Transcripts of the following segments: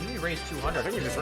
think we raised 200. I think we just.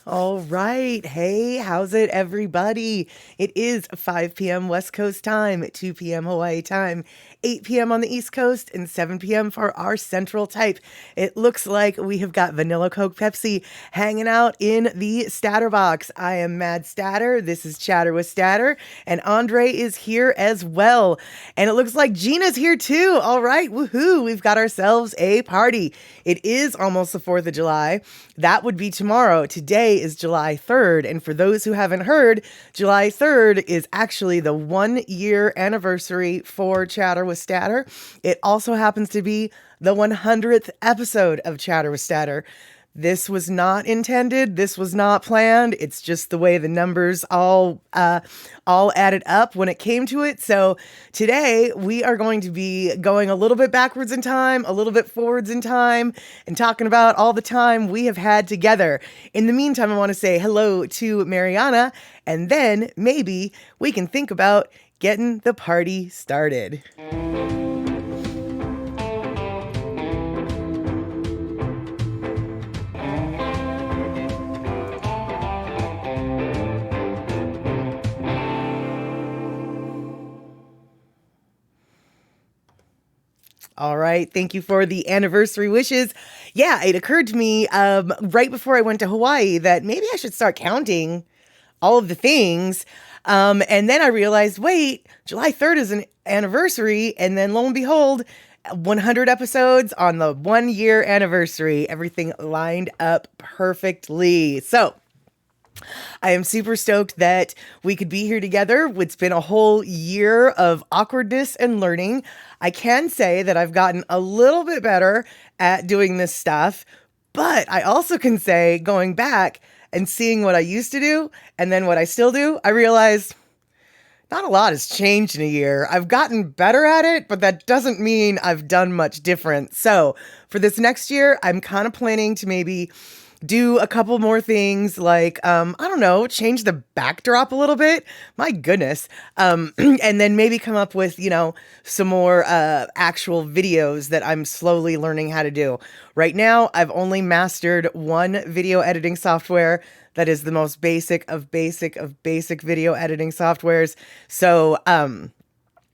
All right. Hey, how's it, everybody? It is 5 p.m. West Coast time, 2 p.m. Hawaii time, 8 p.m. on the East Coast, and 7 p.m. for our central type. It looks like we have got Vanilla Coke Pepsi hanging out in the Statter box. I am Mad Statter. This is Chatter with Statter, and Andre is here as well. And it looks like Gina's here too. All right. Woohoo. We've got ourselves a party. It is almost the 4th of July. That would be tomorrow. Today is July 3rd. And for those who haven't heard, July 3rd is actually the 1-year anniversary for Chatter with Statter. It also happens to be the 100th episode of Chatter with Statter. This was not intended. This was not planned. It's just the way the numbers all added up when it came to it. So today we are going to be going a little bit backwards in time, a little bit forwards in time, and talking about all the time we have had together. In the meantime, I want to say hello to Mariana, and then maybe we can think about getting the party started. All right. Thank you for the anniversary wishes. Yeah, it occurred to me right before I went to Hawaii that maybe I should start counting all of the things. And then I realized, wait, July 3rd is an anniversary. And then lo and behold, 100 episodes on the 1-year anniversary. Everything lined up perfectly. So I am super stoked that we could be here together. It's been a whole year of awkwardness and learning. I can say that I've gotten a little bit better at doing this stuff, but I also can say, going back and seeing what I used to do and then what I still do, I realized not a lot has changed in a year. I've gotten better at it, but that doesn't mean I've done much different. So for this next year, I'm kind of planning to maybe do a couple more things like, I don't know, change the backdrop a little bit. My goodness. And then maybe come up with, some more actual videos that I'm slowly learning how to do. Right now, I've only mastered one video editing software that is the most basic of basic video editing softwares. So,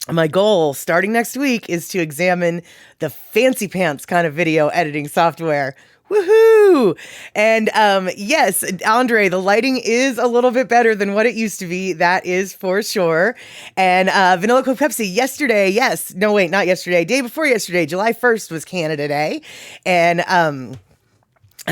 my goal starting next week is to examine the fancy pants kind of video editing software. Woohoo! And yes, Andre, the lighting is a little bit better than what it used to be. That is for sure. And Vanilla Coke Pepsi yesterday. Yes. No, wait, not yesterday. Day before yesterday. July 1st was Canada Day. And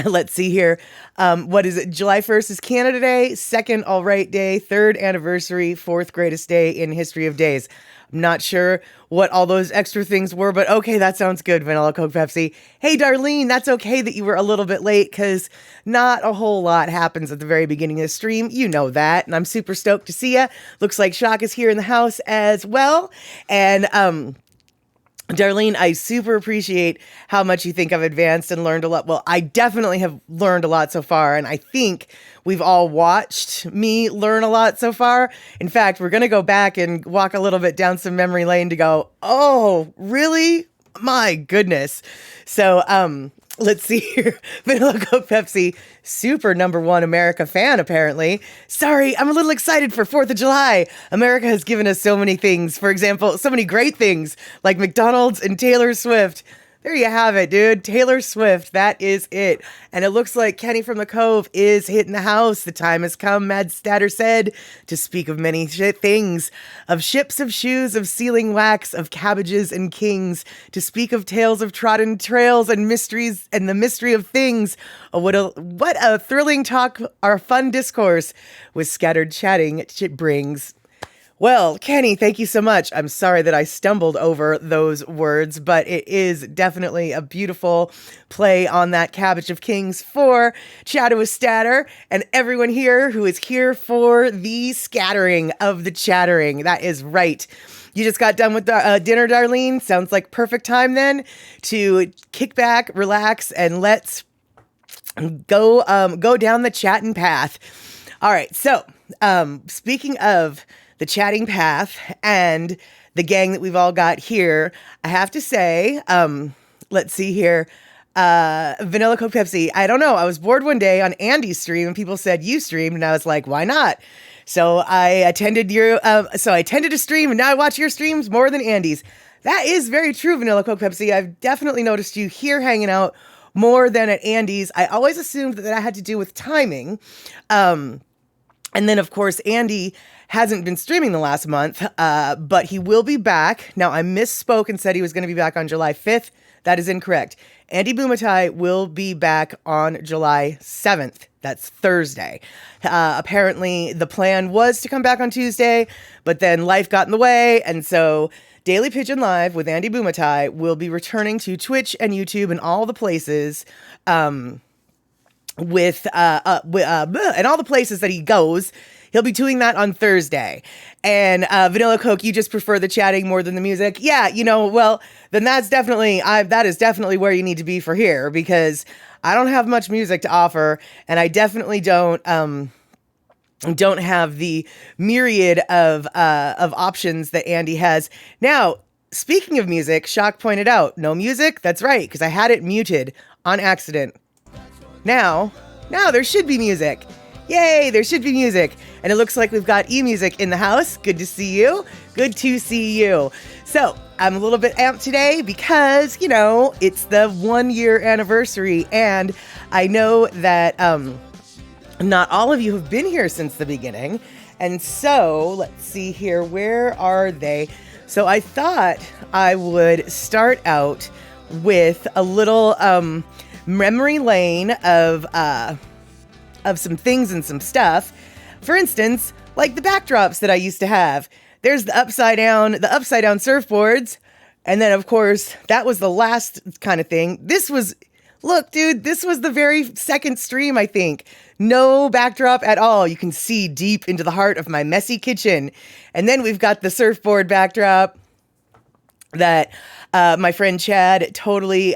let's see here. What is it? July 1st is Canada Day. 2nd, All Right Day. 3rd anniversary. 4th greatest day in history of days. I'm not sure what all those extra things were, but okay, that sounds good, Vanilla Coke Pepsi. Hey, Darlene, that's okay that you were a little bit late because not a whole lot happens at the very beginning of the stream. You know that, and I'm super stoked to see ya. Looks like Shock is here in the house as well. And, Darlene, I super appreciate how much you think I've advanced and learned a lot. Well, I definitely have learned a lot so far, and I think we've all watched me learn a lot so far. In fact, we're going to go back and walk a little bit down some memory lane to go, oh, really? My goodness. So, let's see here. Vanilla Coke Pepsi, super #1 America fan, apparently. Sorry, I'm a little excited for 4th of July. America has given us so many things. For example, so many great things like McDonald's and Taylor Swift. There you have it, dude. Taylor Swift, that is it. And it looks like Kenny from the Cove is hitting the house. The time has come, Mad Statter said, to speak of many things, of ships, of shoes, of sealing wax, of cabbages and kings, to speak of tales of trodden trails and mysteries and the mystery of things. Oh, what a thrilling talk, our fun discourse with scattered chatting it brings. Well, Kenny, thank you so much. I'm sorry that I stumbled over those words, but it is definitely a beautiful play on that Cabbage of Kings for Chatter Statter and everyone here who is here for the scattering of the chattering. That is right. You just got done with dinner, Darlene. Sounds like perfect time then to kick back, relax, and let's go down the chatting path. All right. So, speaking of the chatting path and the gang that we've all got here, I have to say, let's see here. Vanilla Coke Pepsi. I don't know. I was bored one day on Andy's stream and people said you streamed and I was like, why not? So I attended a stream and now I watch your streams more than Andy's. That is very true, Vanilla Coke Pepsi. I've definitely noticed you here hanging out more than at Andy's. I always assumed that had to do with timing. And then of course, Andy hasn't been streaming the last month, but he will be back. Now, I misspoke and said he was going to be back on July 5th. That is incorrect. Andy Bumatai will be back on July 7th. That's Thursday. Apparently, the plan was to come back on Tuesday, but then life got in the way, and so Daily Pigeon Live with Andy Bumatai will be returning to Twitch and YouTube and all the places, and all the places that he goes. He'll be doing that on Thursday. And Vanilla Coke, you just prefer the chatting more than the music? Yeah, well, then that is definitely where you need to be for here, because I don't have much music to offer, and I definitely don't have the myriad of options that Andy has. Now, speaking of music, Shock pointed out, no music? That's right, because I had it muted on accident. Now there should be music. Yay, there should be music. And it looks like we've got eMusic in the house. Good to see you. Good to see you. So I'm a little bit amped today because, it's the 1-year anniversary. And I know that not all of you have been here since the beginning. And so let's see here. Where are they? So I thought I would start out with a little memory lane of some things and some stuff. For instance, like the backdrops that I used to have. There's the upside down surfboards. And then of course, that was the last kind of thing. This was the very second stream, I think. No backdrop at all. You can see deep into the heart of my messy kitchen. And then we've got the surfboard backdrop. that my friend Chad totally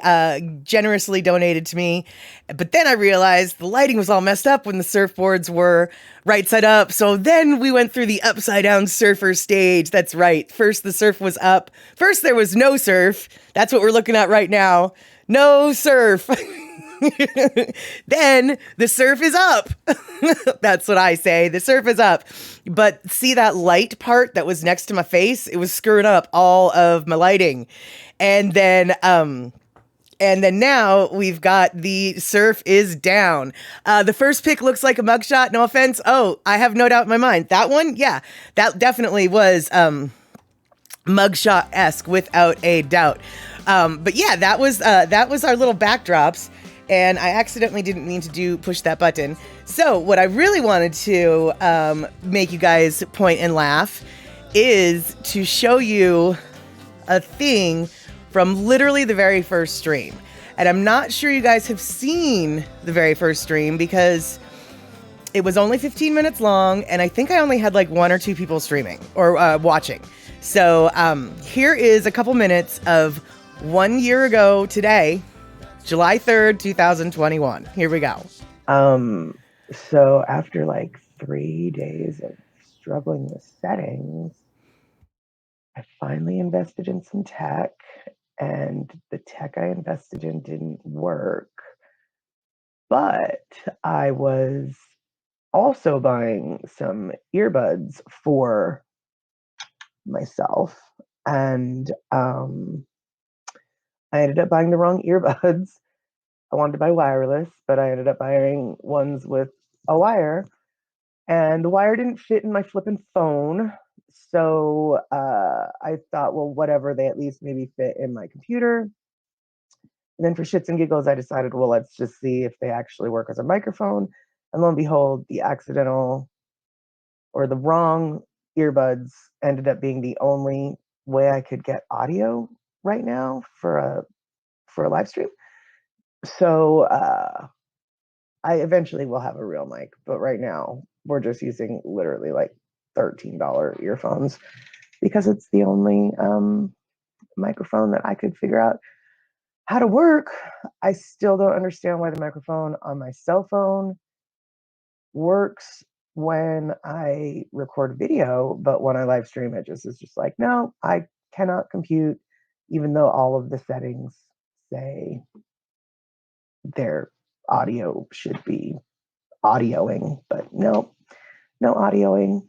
generously donated to me. But then I realized the lighting was all messed up when the surfboards were right side up. So then we went through the upside down surfer stage. That's right. First, the surf was up. First, there was no surf. That's what we're looking at right now. No surf. Then the surf is up. That's what I say. The surf is up. But see that light part that was next to my face? It was screwing up all of my lighting. And then now we've got the surf is down. The first pic looks like a mugshot. No offense. Oh, I have no doubt in my mind. That one, yeah, that definitely was mugshot-esque without a doubt. But yeah, that was our little backdrops. And I accidentally didn't mean to push that button. So what I really wanted to make you guys point and laugh is to show you a thing from literally the very first stream. And I'm not sure you guys have seen the very first stream because it was only 15 minutes long. And I think I only had like 1 or 2 people streaming or watching. So here is a couple minutes of 1 year ago today, July 3rd, 2021. Here we go. So after like 3 days of struggling with settings, I finally invested in some tech, and the tech I invested in didn't work. But I was also buying some earbuds for myself, and I ended up buying the wrong earbuds. I wanted to buy wireless, but I ended up buying ones with a wire, and the wire didn't fit in my flippin' phone. So I thought, well, whatever, they at least maybe fit in my computer. And then for shits and giggles, I decided, well, let's just see if they actually work as a microphone. And lo and behold, the accidental or the wrong earbuds ended up being the only way I could get audio right now for a live stream. So I eventually will have a real mic, but right now we're just using literally like $13 earphones because it's the only microphone that I could figure out how to work. I still don't understand why the microphone on my cell phone works when I record video, but when I live stream, it just is just like, no, I cannot compute, even though all of the settings say their audio should be audioing, but no audioing.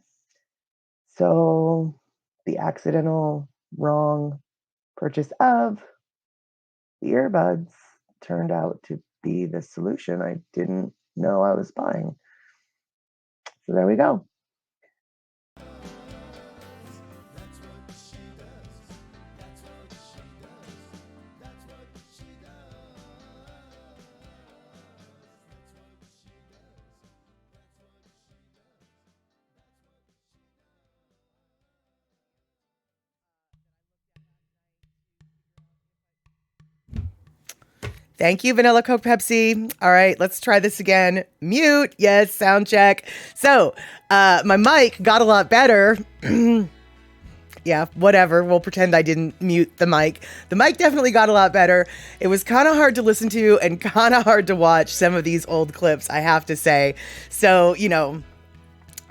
So the accidental wrong purchase of the earbuds turned out to be the solution I didn't know I was buying. So there we go. Thank you, Vanilla Coke Pepsi. All right, let's try this again. Mute. Yes, sound check. So, my mic got a lot better. Yeah, whatever. We'll pretend I didn't mute the mic. The mic definitely got a lot better. It was kind of hard to listen to and kind of hard to watch some of these old clips, I have to say. So,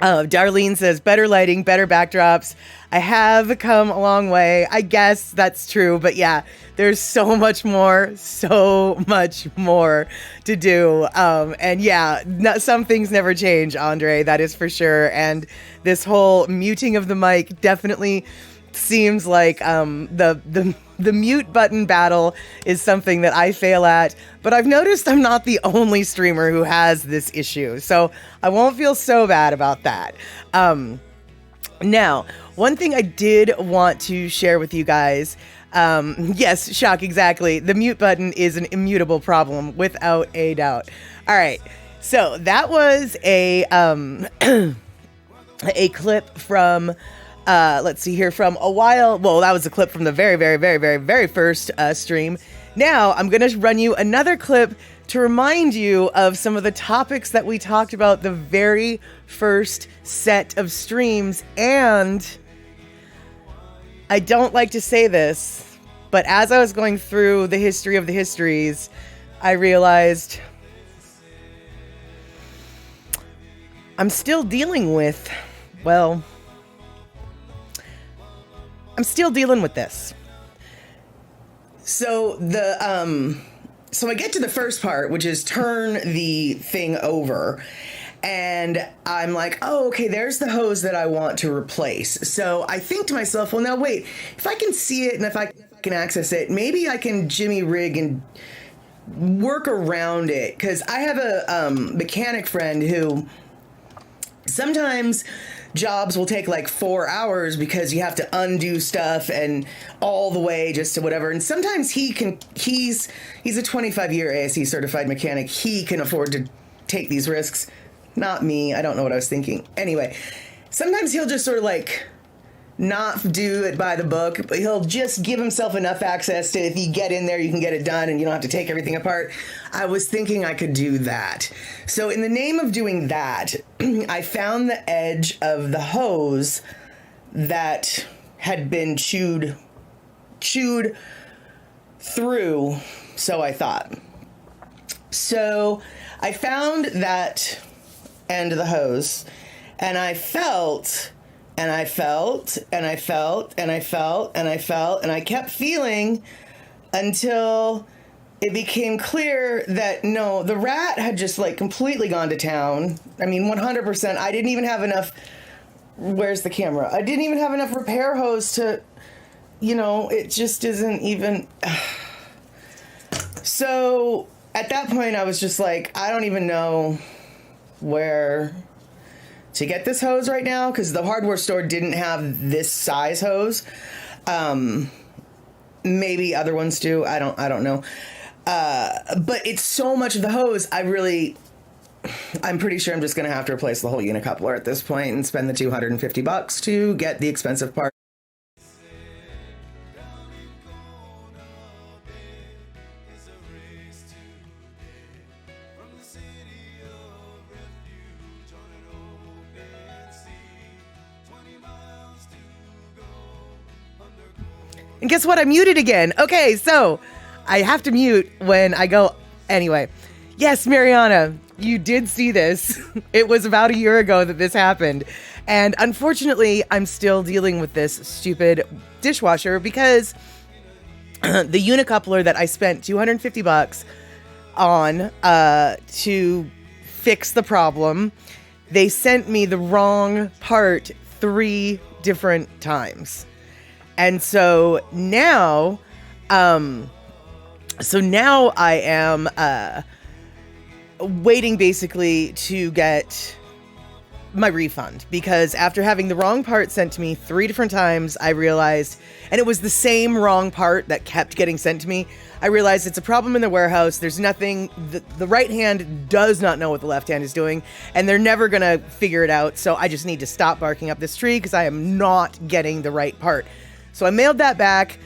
Darlene says, better lighting, better backdrops. I have come a long way. I guess that's true. But yeah, there's so much more to do. And yeah, some things never change, Andre. That is for sure. And this whole muting of the mic definitely seems like the mute button battle is something that I fail at, but I've noticed I'm not the only streamer who has this issue, so I won't feel so bad about that. Now, one thing I did want to share with you guys, yes, shock, exactly. The mute button is an immutable problem, without a doubt. All right, so that was a clip from let's see here, from a while. Well, that was a clip from the very first stream. Now I'm going to run you another clip to remind you of some of the topics that we talked about the very first set of streams, and I don't like to say this, but as I was going through the history of the histories, I realized I'm still dealing with, well, I'm still dealing with this. So so I get to the first part, which is turn the thing over. And I'm like, oh, okay, there's the hose that I want to replace. So I think to myself, well, now wait, if I can see it and if I can access it, maybe I can jimmy rig and work around it. Because I have a mechanic friend who sometimes jobs will take like 4 hours because you have to undo stuff and all the way just to whatever. And sometimes he's a 25-year ASE certified mechanic. He can afford to take these risks. Not me. I don't know what I was thinking. Anyway, sometimes he'll just sort of like not do it by the book, but he'll just give himself enough access to, if you get in there, you can get it done and you don't have to take everything apart. I was thinking I could do that. So in the name of doing that, I found the edge of the hose that had been chewed through, so I thought. So I found that end of the hose, and I felt, and I felt, and I felt, and I felt, and I felt, and I kept feeling until it became clear that no, the rat had just like completely gone to town. I mean, 100%. I didn't even have enough. Where's the camera? I didn't even have enough repair hose to, it just isn't even. So at that point, I was just like, I don't even know where to get this hose right now, because the hardware store didn't have this size hose. Maybe other ones do. I don't know. But it's so much of the hose. I'm pretty sure I'm just going to have to replace the whole unicoupler at this point and spend the $250 to get the expensive part. And guess what? I muted again. Okay, so I have to mute when I go. Anyway, yes, Mariana, you did see this. It was about a year ago that this happened. And unfortunately, I'm still dealing with this stupid dishwasher because the unicoupler that I spent $250 on to fix the problem, they sent me the wrong part 3 different times. And so now, I am waiting basically to get my refund, because after having the wrong part sent to me 3 different times, I realized, and it was the same wrong part that kept getting sent to me, I realized it's a problem in the warehouse. There's nothing, the right hand does not know what the left hand is doing, and they're never going to figure it out. So I just need to stop barking up this tree because I am not getting the right part. So I mailed that back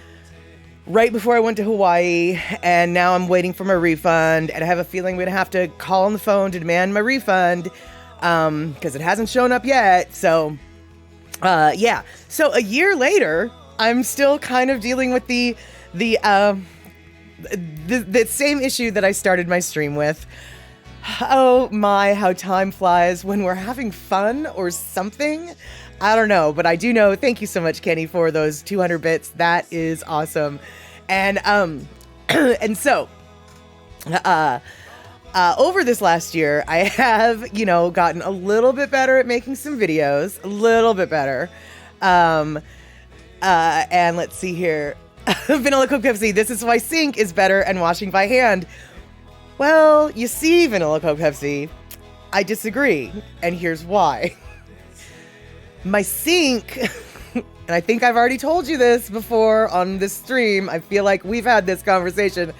right before I went to Hawaii, and now I'm waiting for my refund, and I have a feeling I'm going to have to call on the phone to demand my refund because it hasn't shown up yet. So, yeah. So a year later, I'm still kind of dealing with the same issue that I started my stream with. Oh my, how time flies when we're having fun or something. I don't know, but I do know. Thank you so much, Kenny, for those 200 bits. That is awesome. And and so over this last year, I have, gotten a little bit better at making some videos, a little bit better. And let's see here. Vanilla Coke Pepsi, this is why sink is better and washing by hand. Well, you see, Vanilla Coke Pepsi, I disagree. And here's why. My sink, and I think I've already told you this before on this stream, I feel like we've had this conversation.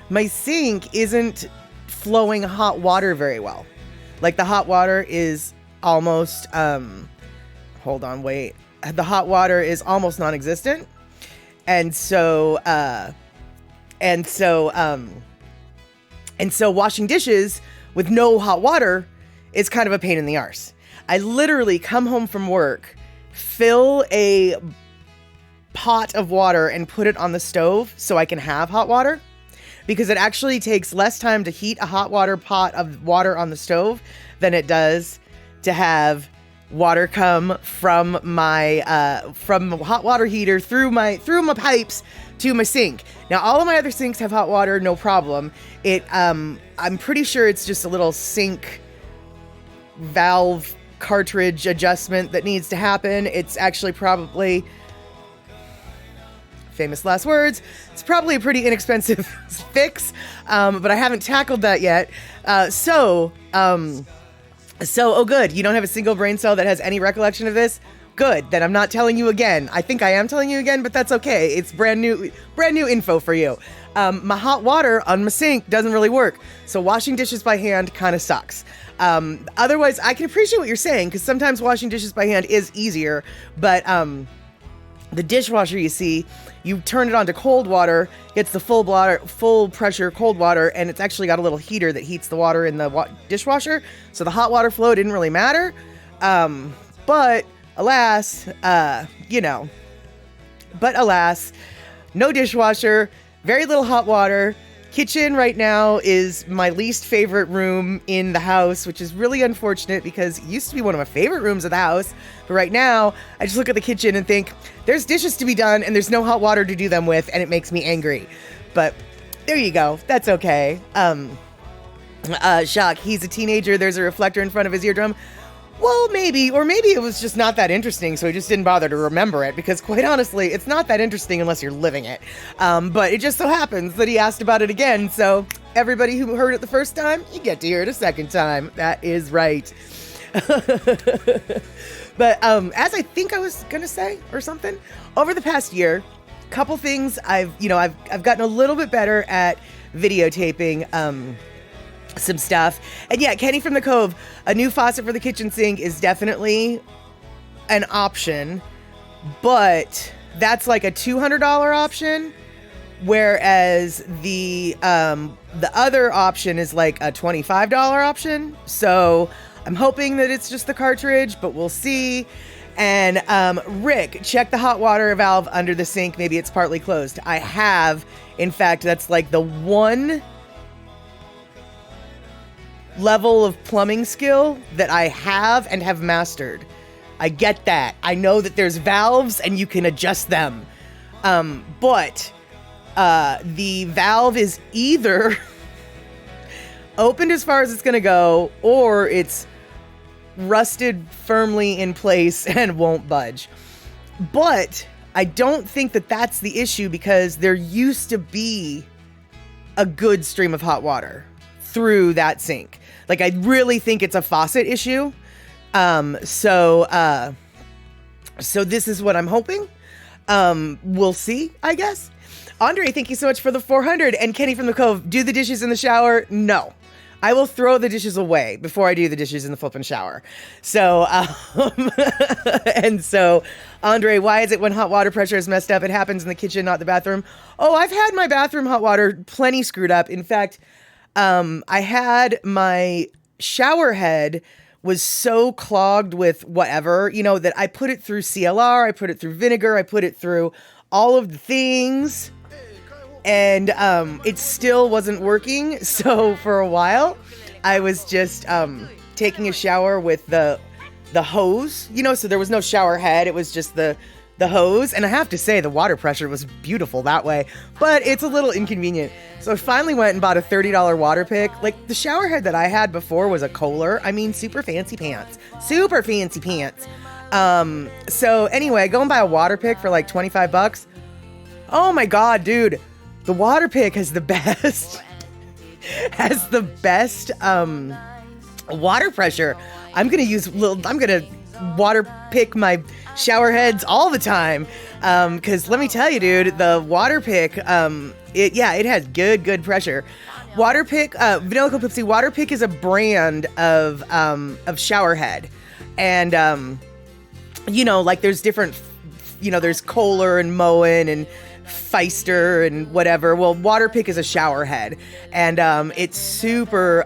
My sink isn't flowing hot water very well. Like the hot water is almost, hold on, wait. The hot water is almost non-existent. And so washing dishes with no hot water is kind of a pain in the arse. I literally come home from work, fill a pot of water and put it on the stove so I can have hot water, because it actually takes less time to heat a hot water pot of water on the stove than it does to have water come from my from the hot water heater through my pipes to my sink. Now, all of my other sinks have hot water, no problem. I'm pretty sure it's just a little sink valve cartridge adjustment that needs to happen. It's actually probably, famous last words, it's probably a pretty inexpensive fix, but I haven't tackled that yet. So, oh good, you don't have a single brain cell that has any recollection of this? Good, then I'm not telling you again. I think I am telling you again, but that's okay. It's brand new info for you. My hot water on my sink doesn't really work, so washing dishes by hand kind of sucks. Otherwise, I can appreciate what you're saying, because sometimes washing dishes by hand is easier, but the dishwasher, you see, you turn it on to cold water, gets the full pressure cold water, and it's actually got a little heater that heats the water in the dishwasher, so the hot water flow didn't really matter. But alas, no dishwasher, very little hot water. Kitchen right now is my least favorite room in the house, which is really unfortunate because it used to be one of my favorite rooms of the house. But right now, I just look at the kitchen and think, there's dishes to be done and there's no hot water to do them with, and it makes me angry. But there you go. That's okay. Shock, he's a teenager. There's a reflector in front of his eardrum. Well, maybe, or maybe it was just not that interesting, so he just didn't bother to remember it, because quite honestly, it's not that interesting unless you're living it. But it just so happens that he asked about it again, so everybody who heard it the first time, you get to hear it a second time. That is right. But as I think I was gonna say, or something, over the past year, couple things I've gotten a little bit better at videotaping some stuff. And yeah, Kenny from the Cove, a new faucet for the kitchen sink is definitely an option, but that's like a $200 option, whereas the other option is like a $25 option. So I'm hoping that it's just the cartridge, but we'll see. And Rick, check the hot water valve under the sink. Maybe it's partly closed. I have, in fact, that's like the one level of plumbing skill that I have and have mastered. I get that. I know that there's valves and you can adjust them. But the valve is either opened as far as it's going to go, or it's rusted firmly in place and won't budge. But I don't think that that's the issue, because there used to be a good stream of hot water through that sink. Like, I really think it's a faucet issue. So this is what I'm hoping. We'll see, I guess. Andre, thank you so much for the 400. And Kenny from the Cove, do the dishes in the shower? No. I will throw the dishes away before I do the dishes in the flippin' shower. So, and so, Andre, why is it when hot water pressure is messed up, it happens in the kitchen, not the bathroom? Oh, I've had my bathroom hot water plenty screwed up. In fact, I had my shower head was so clogged with whatever, that I put it through CLR, I put it through vinegar, I put it through all of the things, and it still wasn't working. So for a while, I was just taking a shower with the hose, so there was no shower head, it was just the hose. And I have to say, the water pressure was beautiful that way, but it's a little inconvenient. So I finally went and bought a $30 water pick. Like, the shower head that I had before was a Kohler. I mean, super fancy pants. Super fancy pants. So anyway, go and buy a water pick for like $25. Oh my God, dude. The water pick has the best, water pressure. I'm gonna water pick my shower heads all the time. Cause let me tell you, dude, the water pick, it has good pressure. Water pick, Vanilla Coke Pepsi, water pick is a brand of shower head. And, like there's different, there's Kohler and Moen and Feister and whatever. Well, water pick is a shower head, and it's super,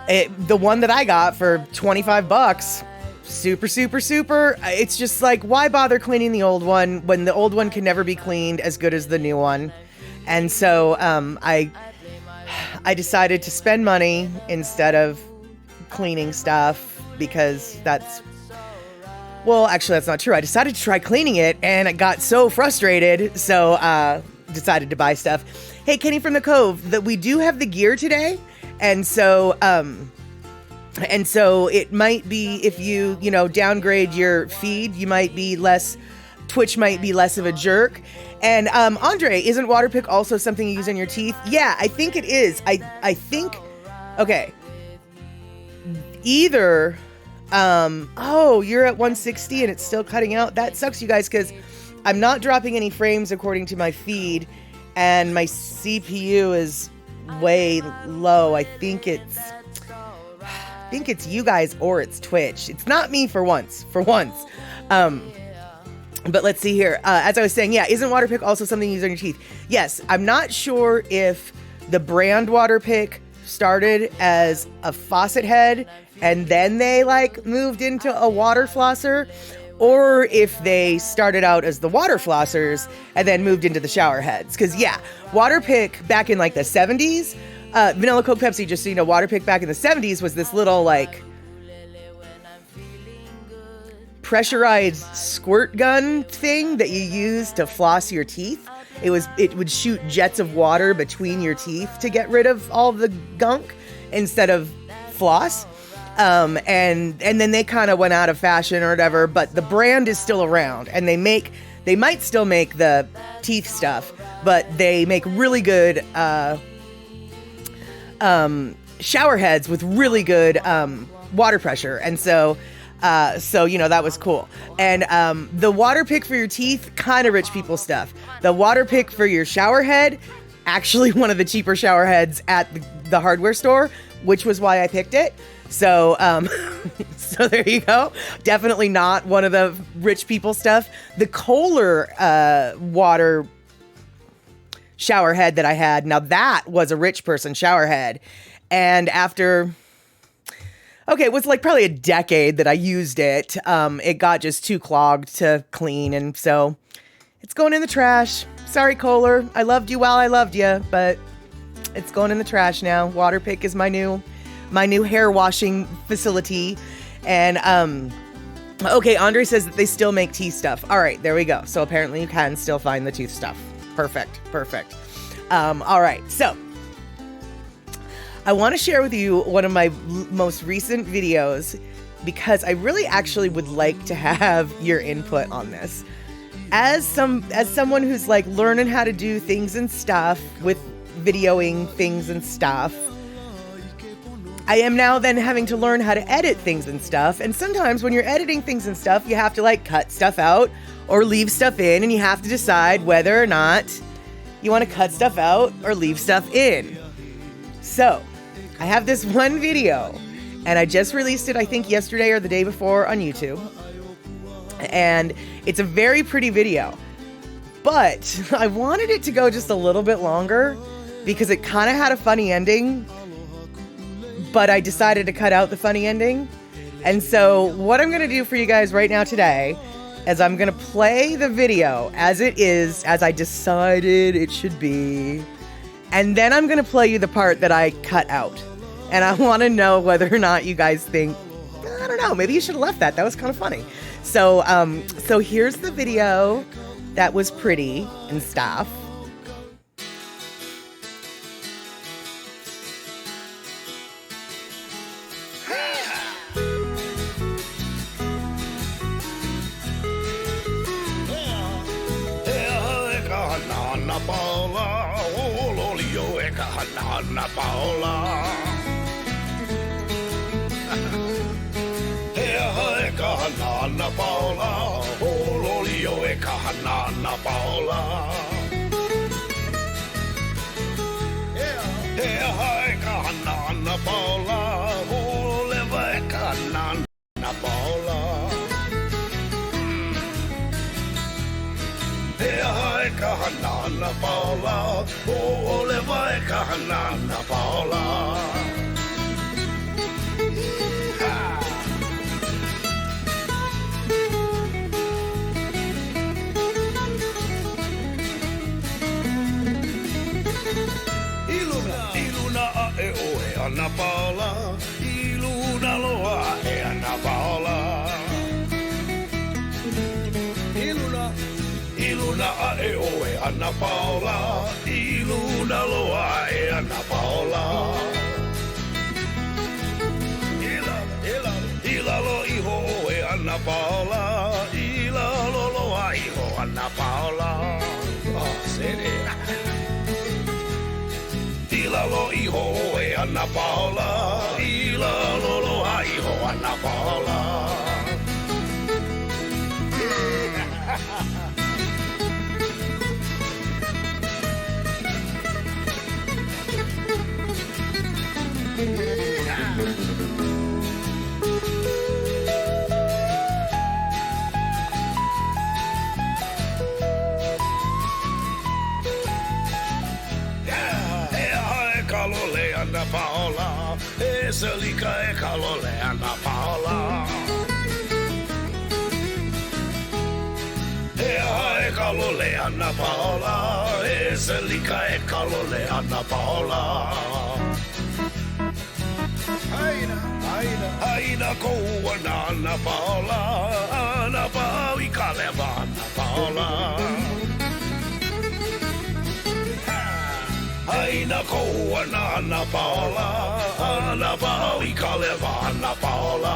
the one that I got for $25, super, super, super. It's just like, why bother cleaning the old one when the old one can never be cleaned as good as the new one? And so I decided to spend money instead of cleaning stuff, because well, actually, that's not true. I decided to try cleaning it, and I got so frustrated, so decided to buy stuff. Hey, Kenny from the Cove, that we do have the gear today, and so it might be, if you downgrade your feed, you might be less, Twitch might be less of a jerk. And Andre, isn't Waterpik also something you use on your teeth? Yeah, I think it is. I think, okay, either, oh, you're at 160 and it's still cutting out. That sucks, you guys, because I'm not dropping any frames according to my feed, and my CPU is way low. I think it's you guys, or it's Twitch. It's not me for once. But let's see here. As I was saying, yeah, isn't Waterpik also something you use on your teeth? Yes, I'm not sure if the brand Waterpik started as a faucet head and then they moved into a water flosser, or if they started out as the water flossers and then moved into the shower heads. Because yeah, Waterpik back in the 70s, Vanilla Coke Pepsi, just so you know, Waterpik back in the 70s was this little pressurized squirt gun thing that you use to floss your teeth. It would shoot jets of water between your teeth to get rid of all the gunk instead of floss. And then they kind of went out of fashion or whatever, but the brand is still around, and they might still make the teeth stuff, but they make really good shower heads with really good water pressure. And so that was cool. And the Waterpik for your teeth, kind of rich people stuff. The Waterpik for your shower head, actually one of the cheaper shower heads at the hardware store, which was why I picked it. So so there you go. Definitely not one of the rich people stuff. The Kohler water shower head that I had, now that was a rich person shower head. And after, it was probably a decade that I used it. It got just too clogged to clean, and so it's going in the trash. Sorry, Kohler. I loved you while I loved you, but it's going in the trash now. Waterpik is my new hair washing facility. And Andre says that they still make teeth stuff. All right, there we go. So apparently you can still find the tooth stuff. Perfect. All right, so I want to share with you one of my most recent videos, because I really actually would like to have your input on this. As someone who's learning how to do things and stuff with videoing things and stuff, I am now then having to learn how to edit things and stuff. And sometimes when you're editing things and stuff, you have to cut stuff out or leave stuff in, and you have to decide whether or not you want to cut stuff out or leave stuff in. So I have this one video, and I just released it, I think yesterday or the day before, on YouTube. And it's a very pretty video, but I wanted it to go just a little bit longer because it kind of had a funny ending, but I decided to cut out the funny ending. And so what I'm going to do for you guys right now today is I'm going to play the video as it is, as I decided it should be. And then I'm going to play you the part that I cut out. And I want to know whether or not you guys think, I don't know, maybe you should have left that. That was kind of funny. So here's the video that was pretty and stuff. ana paola, I luna loa e ana paola. I luna a e o e ana paola, I luna loa e ana paola. Ilalo iho e ana paola, ilalo loa iho ana paola. Oh, sere. Ilalo iho e ana paola, ilalo loa iho ana paola. Kalole ana paola, e salika e kalole ana paola. E kalole ana paola, e salika e kalole ana paola. Aina koua na ana paola, ana pao I kaleva ana paola. Aina koua na ana paola, ana pao I kaleva ana paola.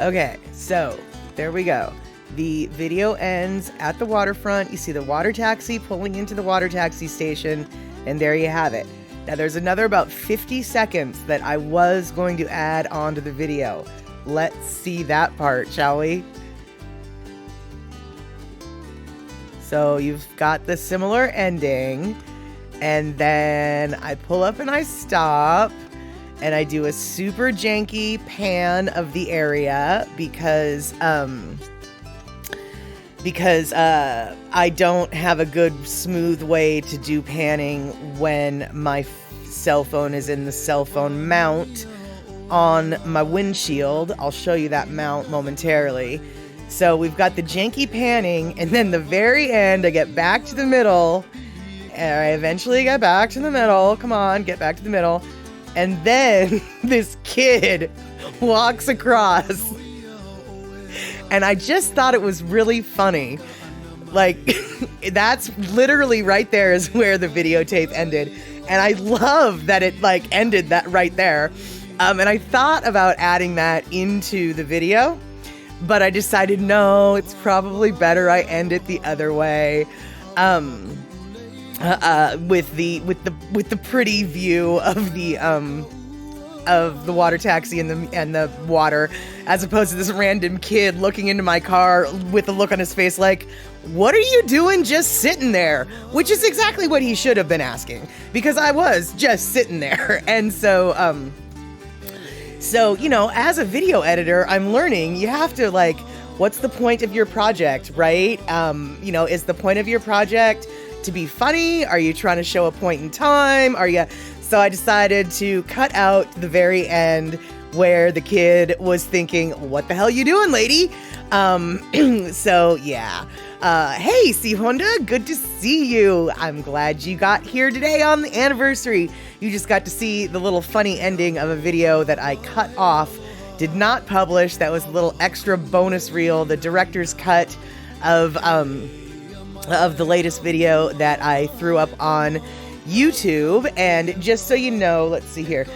Okay, so there we go. The video ends at the waterfront. You see the water taxi pulling into the water taxi station, and there you have it. Now there's another about 50 seconds that I was going to add onto the video. Let's see that part, shall we? So you've got the similar ending, and then I pull up and I stop, and I do a super janky pan of the area because I don't have a good smooth way to do panning when my cell phone is in the cell phone mount on my windshield. I'll show you that mount momentarily. So we've got the janky panning, and then the very end I get back to the middle, and I eventually get back to the middle. Come on, get back to the middle. And then this kid walks across, and I just thought it was really funny. Like, that's literally right there is where the videotape ended. And I love that it like ended that right there. And I thought about adding that into the video, but I decided no, it's probably better I end it the other way. With the pretty view of the water taxi and the water, as opposed to this random kid looking into my car with a look on his face like, what are you doing just sitting there? Which is exactly what he should have been asking, because I was just sitting there. And so you know, as a video editor, I'm learning you have to like, what's the point of your project, right? You know, is the point of your project to be funny? Are you trying to show a point in time? So I decided to cut out the very end where the kid was thinking, what the hell you doing, lady? So yeah. Hey, C Honda, good to see you. I'm glad you got here today on the anniversary. You just got to see the little funny ending of a video that I cut off, did not publish. That was a little extra bonus reel, the director's cut of the latest video that I threw up on YouTube. And just so you know, let's see here.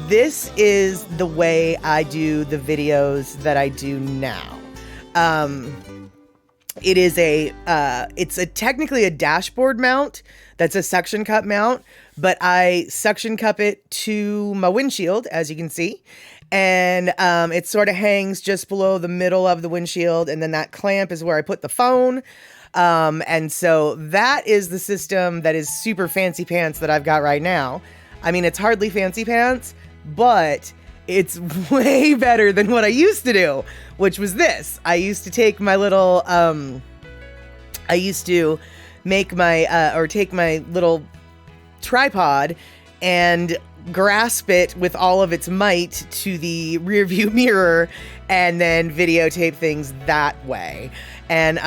This is the way I do the videos that I do now. It is it's technically a dashboard mount. That's a suction cup mount, but I suction cup it to my windshield, as you can see. And it sort of hangs just below the middle of the windshield. And then that clamp is where I put the phone. And so that is the system that is super fancy pants that I've got right now. I mean, it's hardly fancy pants, but it's way better than what I used to do, which was this. I used to take my little, I used to make my, or take my little tripod and grasp it with all of its might to the rear view mirror and then videotape things that way. And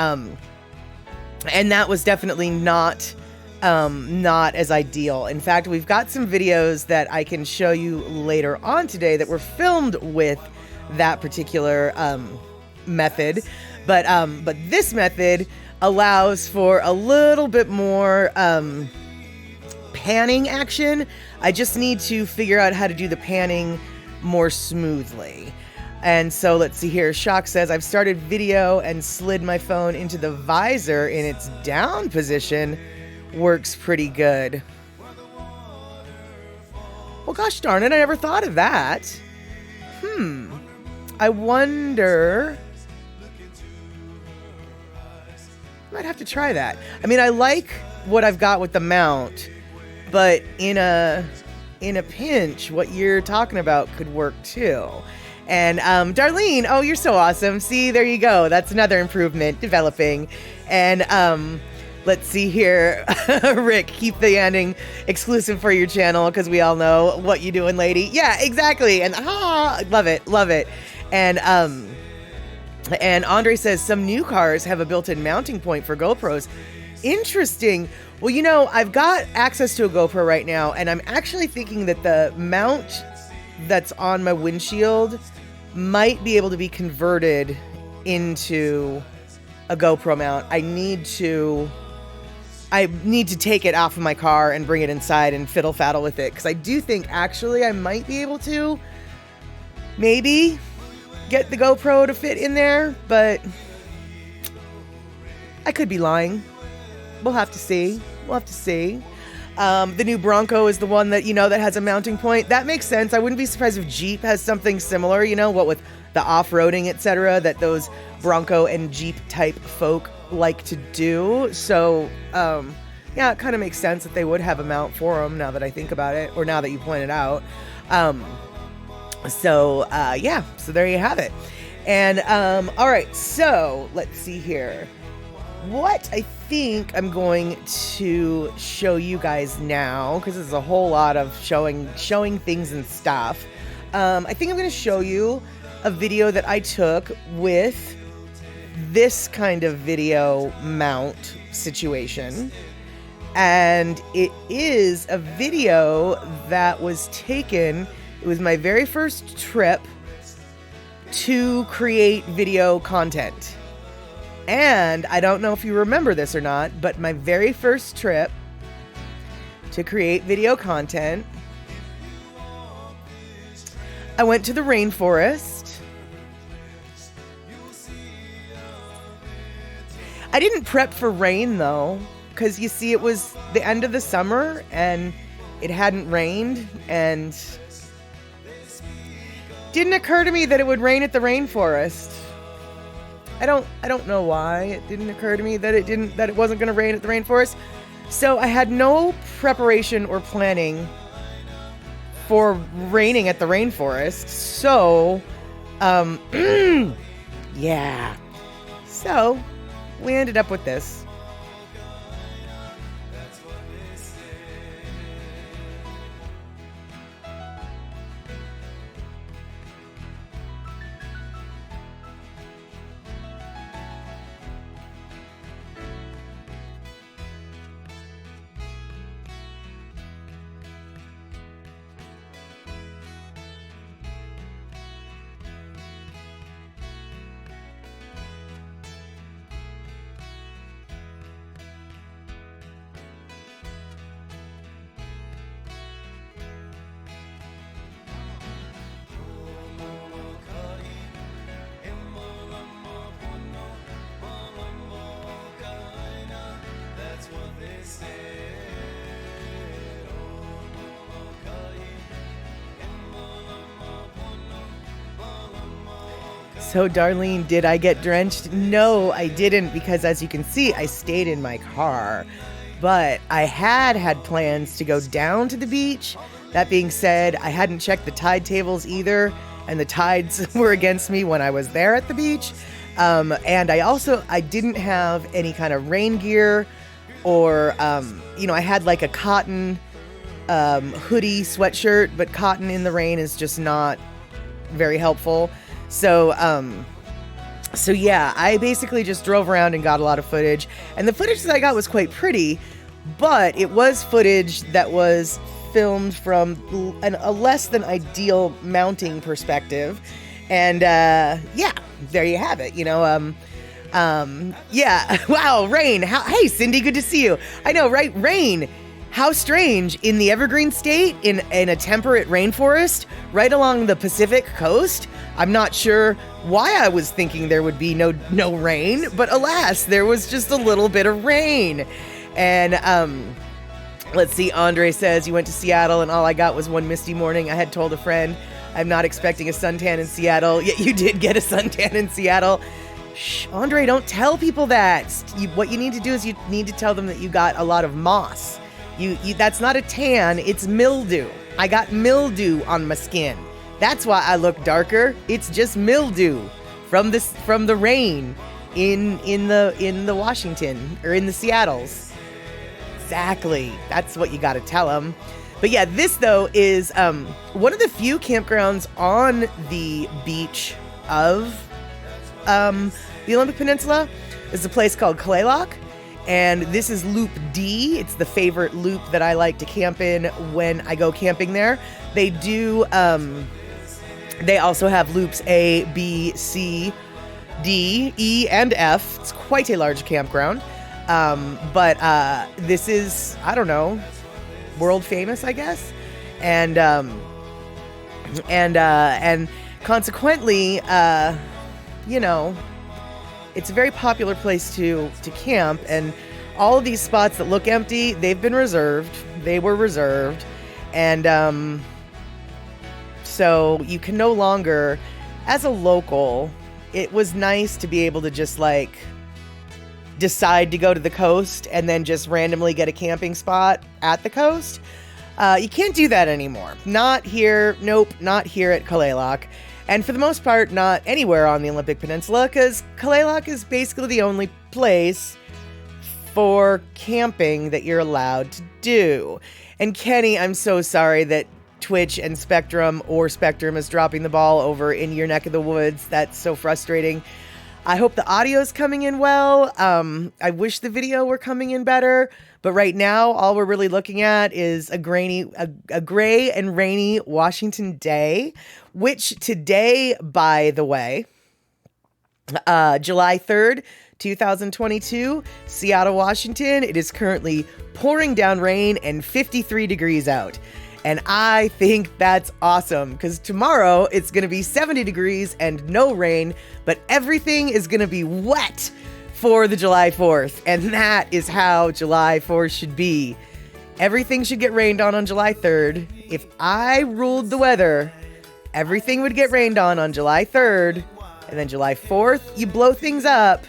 that was definitely not as ideal. In fact, we've got some videos that I can show you later on today that were filmed with that particular method. But this method allows for a little bit more panning action. I just need to figure out how to do the panning more smoothly. And so let's see here. Shock says, I've started video and slid my phone into the visor in its down position. Works pretty good. Well, gosh darn it, I never thought of that. I wonder. I might have to try that. I mean, I like what I've got with the mount, but in a pinch, what you're talking about could work too. And Darlene, oh, you're so awesome. See, there you go. That's another improvement developing. And let's see here. Rick, keep the ending exclusive for your channel because we all know what you doing, lady. Yeah, exactly. And love it, love it. And Andre says some new cars have a built-in mounting point for GoPros. Interesting. Well, you know, I've got access to a GoPro right now, and I'm actually thinking that the mount that's on my windshield might be able to be converted into a GoPro mount. I need to take it off of my car and bring it inside and fiddle faddle with it, because I do think actually I might be able to maybe get the GoPro to fit in there, but I could be lying. We'll have to see. We'll have to see. The new Bronco is the one that, you know, that has a mounting point. That makes sense. I wouldn't be surprised if Jeep has something similar, you know, what with the off-roading, etc., that those Bronco and Jeep type folk like to do. So, yeah, it kind of makes sense that they would have a mount for them now that I think about it, or now that you point it out. Yeah, so there you have it. And, all right, so let's see here. What I think I'm going to show you guys now, because there's a whole lot of showing things and stuff. I think I'm going to show you a video that I took with this kind of video mount situation. And it is a video that was taken, it was my very first trip to create video content. And I don't know if you remember this or not, but my very first trip to create video content, I went to the rainforest. I didn't prep for rain though, because you see, it was the end of the summer and it hadn't rained, and didn't occur to me that it would rain at the rainforest. I don't know why it didn't occur to me that it wasn't going to rain at the rainforest. So I had no preparation or planning for raining at the rainforest. So, yeah. So we ended up with this. So, Darlene, did I get drenched? No, I didn't, because as you can see, I stayed in my car. But I had plans to go down to the beach. That being said, I hadn't checked the tide tables either, and the tides were against me when I was there at the beach. And I didn't have any kind of rain gear, or, I had like a cotton hoodie, sweatshirt, but cotton in the rain is just not very helpful. So yeah, I basically just drove around and got a lot of footage. And the footage that I got was quite pretty, but it was footage that was filmed from a less than ideal mounting perspective. And yeah, there you have it. Yeah. Wow, rain. Hey, Cindy, good to see you. I know, right? Rain. How strange, in the Evergreen State, in a temperate rainforest, right along the Pacific coast. I'm not sure why I was thinking there would be no rain, but alas, there was just a little bit of rain. And let's see, Andre says, you went to Seattle and all I got was one misty morning. I had told a friend I'm not expecting a suntan in Seattle, yet you did get a suntan in Seattle. Shh, Andre, don't tell people that. What you need to do is you need to tell them that you got a lot of moss. That's not a tan, it's mildew. I got mildew on my skin. That's why I look darker. It's just mildew from the rain in the Washington, or in the Seattles. Exactly. That's what you got to tell them. But yeah, this though is one of the few campgrounds on the beach of the Olympic Peninsula. Is a place called Kalaloch. And this is Loop D. It's the favorite loop that I like to camp in when I go camping there. They do, they also have loops A, B, C, D, E, and F. It's quite a large campground. But this is, I don't know, world famous, I guess. And consequently, it's a very popular place to camp, and all of these spots that look empty, they've been reserved. They were reserved. And so you can no longer, as a local, it was nice to be able to just like decide to go to the coast and then just randomly get a camping spot at the coast. You can't do that anymore. Not here. Nope, not here at Kalaloch. And for the most part, not anywhere on the Olympic Peninsula, because Kalaloch is basically the only place for camping that you're allowed to do. And Kenny, I'm so sorry that Twitch and Spectrum is dropping the ball over in your neck of the woods. That's so frustrating. I hope the audio's coming in well. I wish the video were coming in better. But right now, all we're really looking at is a gray and rainy Washington day, which today, by the way, July 3rd, 2022, Seattle, Washington, it is currently pouring down rain and 53 degrees out. And I think that's awesome, because tomorrow it's going to be 70 degrees and no rain, but everything is going to be wet for the July 4th. And that is how July 4th should be. Everything should get rained on July 3rd. If I ruled the weather, everything would get rained on July 3rd. And then July 4th, you blow things up.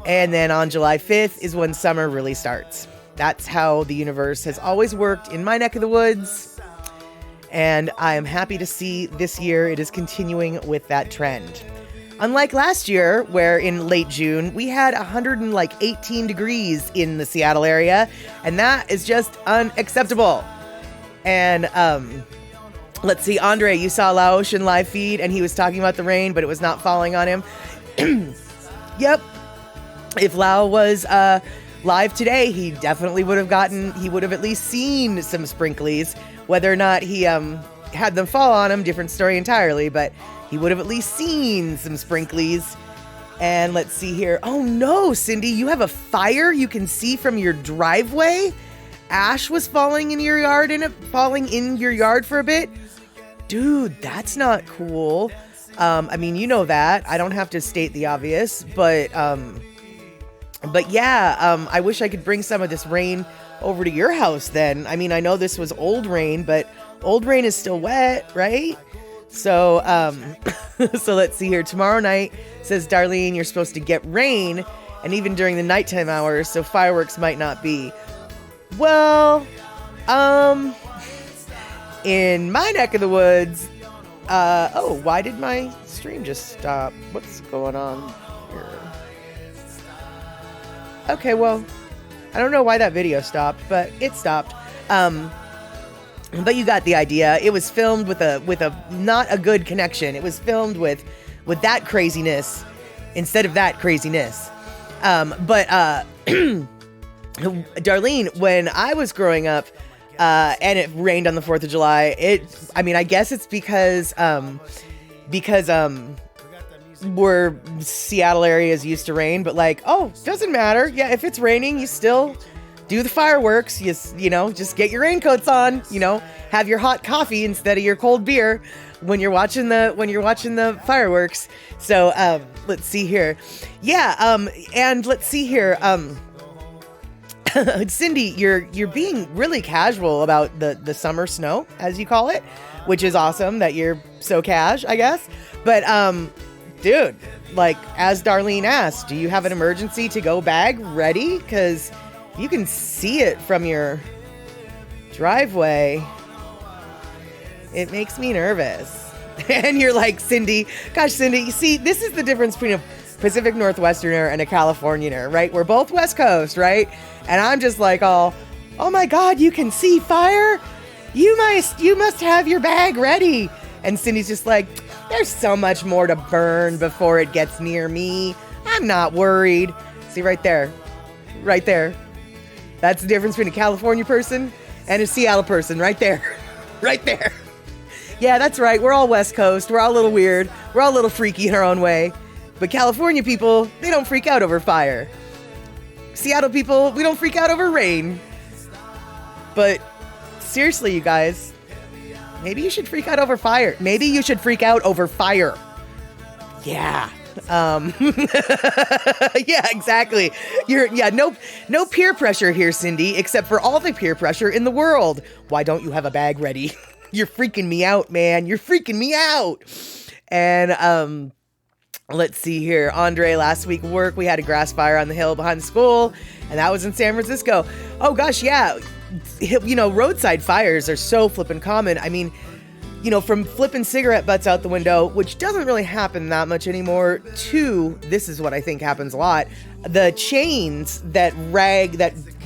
And then on July 5th is when summer really starts. That's how the universe has always worked in my neck of the woods. And I am happy to see this year it is continuing with that trend. Unlike last year, where in late June, we had 118 degrees in the Seattle area. And that is just unacceptable. And let's see, Andre, you saw Laotian live feed and he was talking about the rain, but it was not falling on him. Yep. If Lao was live today, he definitely would have at least seen some sprinklies. Whether or not he had them fall on him, different story entirely, but he would have at least seen some sprinklies. And let's see here. Oh no, Cindy, you have a fire you can see from your driveway? Ash was falling in your yard for a bit? Dude, that's not cool. I mean, you know that. I don't have to state the obvious, but yeah, I wish I could bring some of this rain over to your house then. I mean, I know this was old rain, but old rain is still wet, right? So, so let's see here. Tomorrow night, says Darlene, you're supposed to get rain, and even during the nighttime hours, so fireworks might not be. Well, in my neck of the woods, oh, why did my stream just stop? What's going on here? Okay, well, I don't know why that video stopped, but it stopped. But you got the idea. It was filmed with a not a good connection. It was filmed with that craziness instead of that craziness. But Darlene, when I was growing up, and it rained on the 4th of July, I guess it's because we're Seattle areas used to rain, but like, oh, doesn't matter. Yeah, if it's raining, you still do the fireworks. You know, just get your raincoats on, you know, have your hot coffee instead of your cold beer when you're watching the fireworks. So, let's see here. Yeah. And let's see here. Cindy, you're being really casual about the summer snow, as you call it, which is awesome that you're so cash, I guess. But, dude, like, as Darlene asked, do you have an emergency to-go bag ready? Because you can see it from your driveway. It makes me nervous. And you're like, Cindy, gosh, Cindy, you see, this is the difference between a Pacific Northwesterner and a Californianer, right? We're both West Coast, right? And I'm just like, oh my God, you can see fire? You must have your bag ready. And Cindy's just like, there's so much more to burn before it gets near me. I'm not worried. See right there. Right there. That's the difference between a California person and a Seattle person, right there. Right there. Yeah, that's right. We're all West Coast. We're all a little weird. We're all a little freaky in our own way. But California people, they don't freak out over fire. Seattle people, we don't freak out over rain. But seriously, you guys, maybe you should freak out over fire. Maybe you should freak out over fire. Yeah. Yeah, exactly. No peer pressure here, Cindy, except for all the peer pressure in the world. Why don't you have a bag ready? You're freaking me out, man. You're freaking me out. And, let's see here. Andre, last week at work, we had a grass fire on the hill behind the school, and that was in San Francisco. Oh gosh, yeah. You know, roadside fires are so flippin' common. I mean, you know, from flipping cigarette butts out the window, which doesn't really happen that much anymore, to, this is what I think happens a lot, the chains that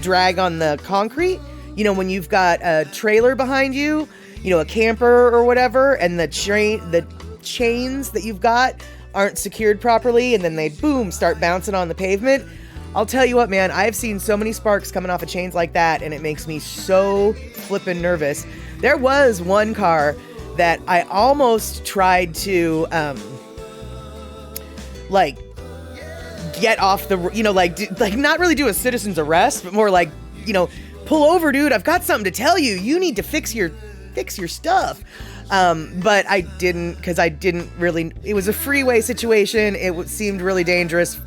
drag on the concrete. You know, when you've got a trailer behind you, you know, a camper or whatever, and the chains that you've got aren't secured properly, and then they, boom, start bouncing on the pavement. I'll tell you what, man, I've seen so many sparks coming off of chains like that, and it makes me so flippin' nervous. There was one car that I almost tried to, like, get off the, you know, like not really do a citizen's arrest, but more like, you know, pull over, dude. I've got something to tell you. You need to fix your stuff. But I didn't, because I didn't really, it was a freeway situation. It seemed really dangerous.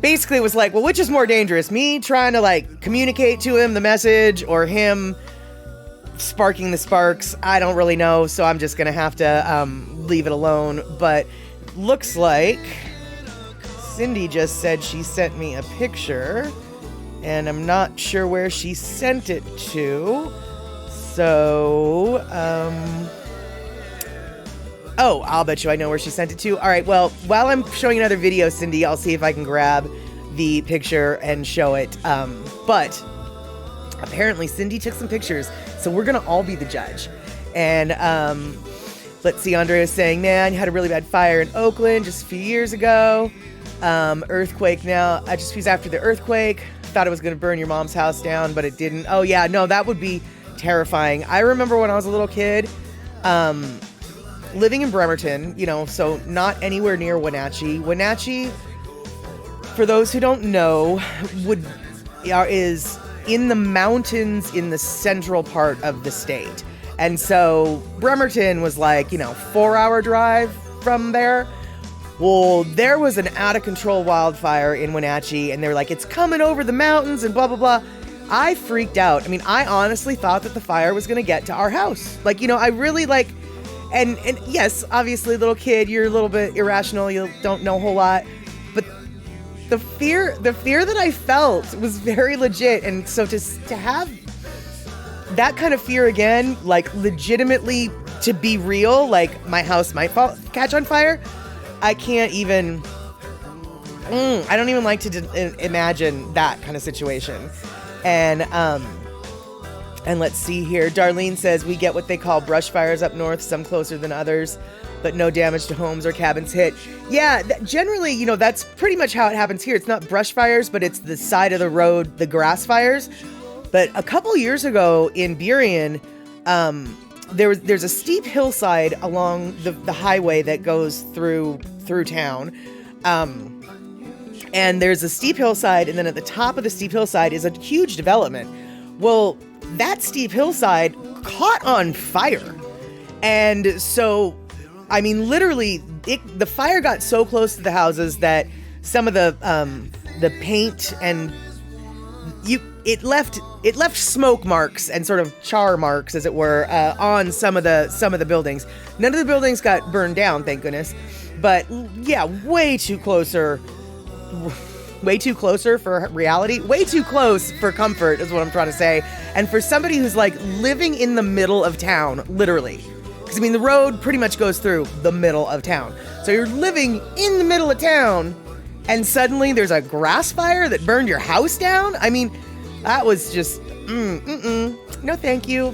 Basically, it was like, well, which is more dangerous? Me trying to, like, communicate to him the message, or him sparking the sparks? I don't really know, so I'm just gonna have to leave it alone. But looks like Cindy just said she sent me a picture, and I'm not sure where she sent it to. So, oh, I'll bet you I know where she sent it to. All right, well, while I'm showing another video, Cindy, I'll see if I can grab the picture and show it. But apparently Cindy took some pictures, so we're going to all be the judge. And let's see, Andrea is saying, man, you had a really bad fire in Oakland just a few years ago. Earthquake now. I just was after the earthquake. Thought it was going to burn your mom's house down, but it didn't. Oh, yeah, no, that would be terrifying. I remember when I was a little kid, living in Bremerton, you know, so not anywhere near Wenatchee. Wenatchee, for those who don't know, is in the mountains in the central part of the state. And so Bremerton was like, you know, 4-hour drive from there. Well, there was an out-of-control wildfire in Wenatchee, and they were like, it's coming over the mountains and blah, blah, blah. I freaked out. I mean, I honestly thought that the fire was going to get to our house. Like, you know, I really, like, And yes, obviously, little kid, you're a little bit irrational. You don't know a whole lot, but the fear that I felt was very legit. And so to have that kind of fear again, like legitimately to be real, like my house might catch on fire, I can't even. I don't even like to imagine that kind of situation. And let's see here. Darlene says we get what they call brush fires up north, some closer than others, but no damage to homes or cabins hit. Yeah, generally, you know, that's pretty much how it happens here. It's not brush fires, but it's the side of the road, the grass fires. But a couple years ago in Burien, there's a steep hillside along the highway that goes through town. And there's a steep hillside, and then at the top of the steep hillside is a huge development. Well, that steep hillside caught on fire. And so, I mean, literally, the fire got so close to the houses that some of the paint and it left smoke marks and sort of char marks, as it were, on some of the buildings. None of the buildings got burned down, thank goodness. But yeah, way too closer for reality, way too close for comfort is what I'm trying to say. And for somebody who's like living in the middle of town, literally, because I mean the road pretty much goes through the middle of town, so you're living in the middle of town and suddenly there's a grass fire that burned your house down. I mean, that was just no thank you.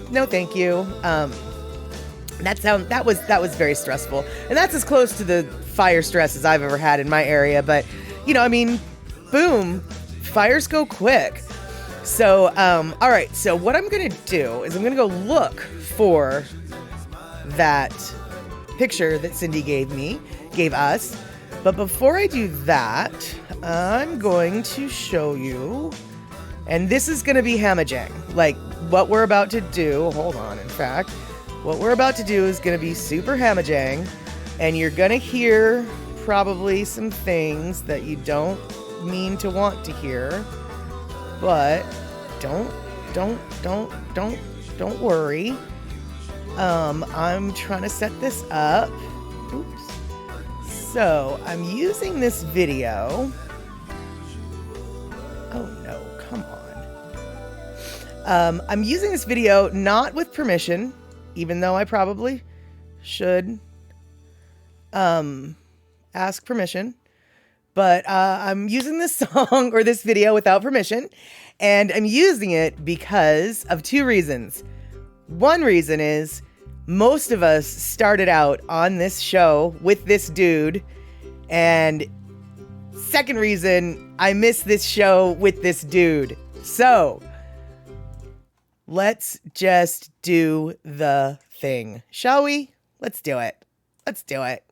That was very stressful, and that's as close to the fire stress as I've ever had in my area. But you know, I mean, boom, fires go quick. So, all right. So what I'm going to do is I'm going to go look for that picture that Cindy gave us. But before I do that, I'm going to show you, and this is going to be Hamajang. Like what we're about to do. Hold on. In fact, what we're about to do is going to be super Hamajang, and you're going to hear probably some things that you don't mean to want to hear, but don't worry. I'm trying to set this up. Oops. So I'm using this video. Oh no, come on. I'm using this video not with permission, even though I probably should ask permission. But I'm using this song or this video without permission, and I'm using it because of two reasons. One reason is most of us started out on this show with this dude, and second reason, I miss this show with this dude. So let's just do the thing, shall we? Let's do it. Let's do it.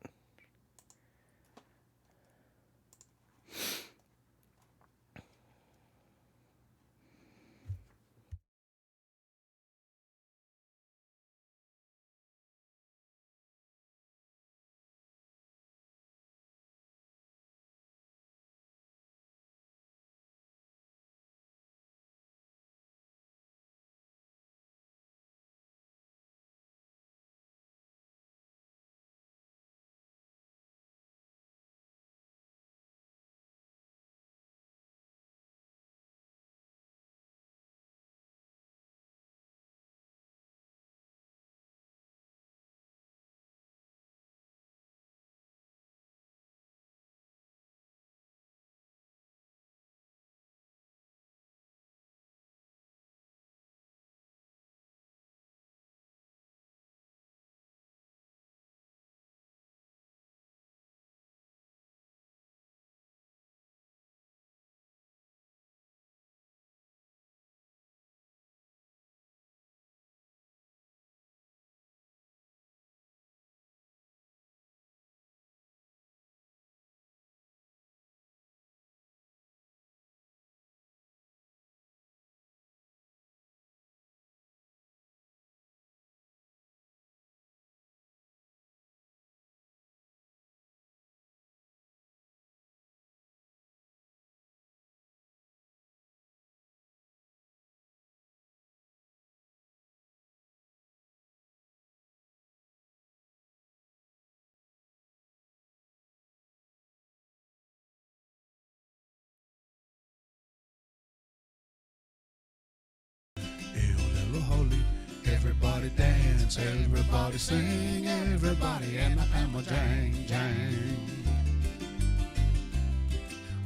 dance, everybody sing, everybody, and Hamajang, Jang.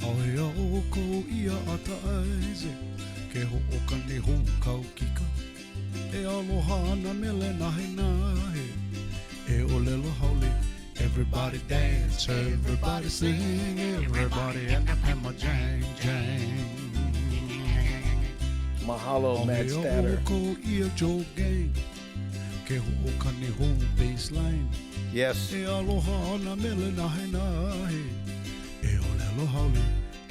Ahe o ko ia ata aize, ke ho'oka ne hōkau kika. E aloha ana mele nahe nahe, e olelo haole. Everybody dance, everybody sing, everybody, and Hamajang, Jang. Mahalo, Matt Statter. Yes.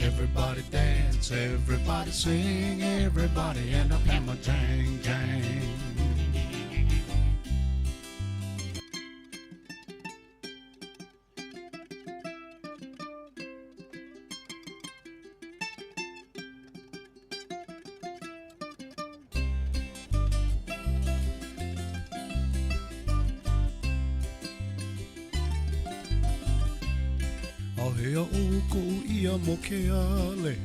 Everybody dance, everybody sing, everybody, and Hamajang, Jang. Ahea o ko ia mo ke ale,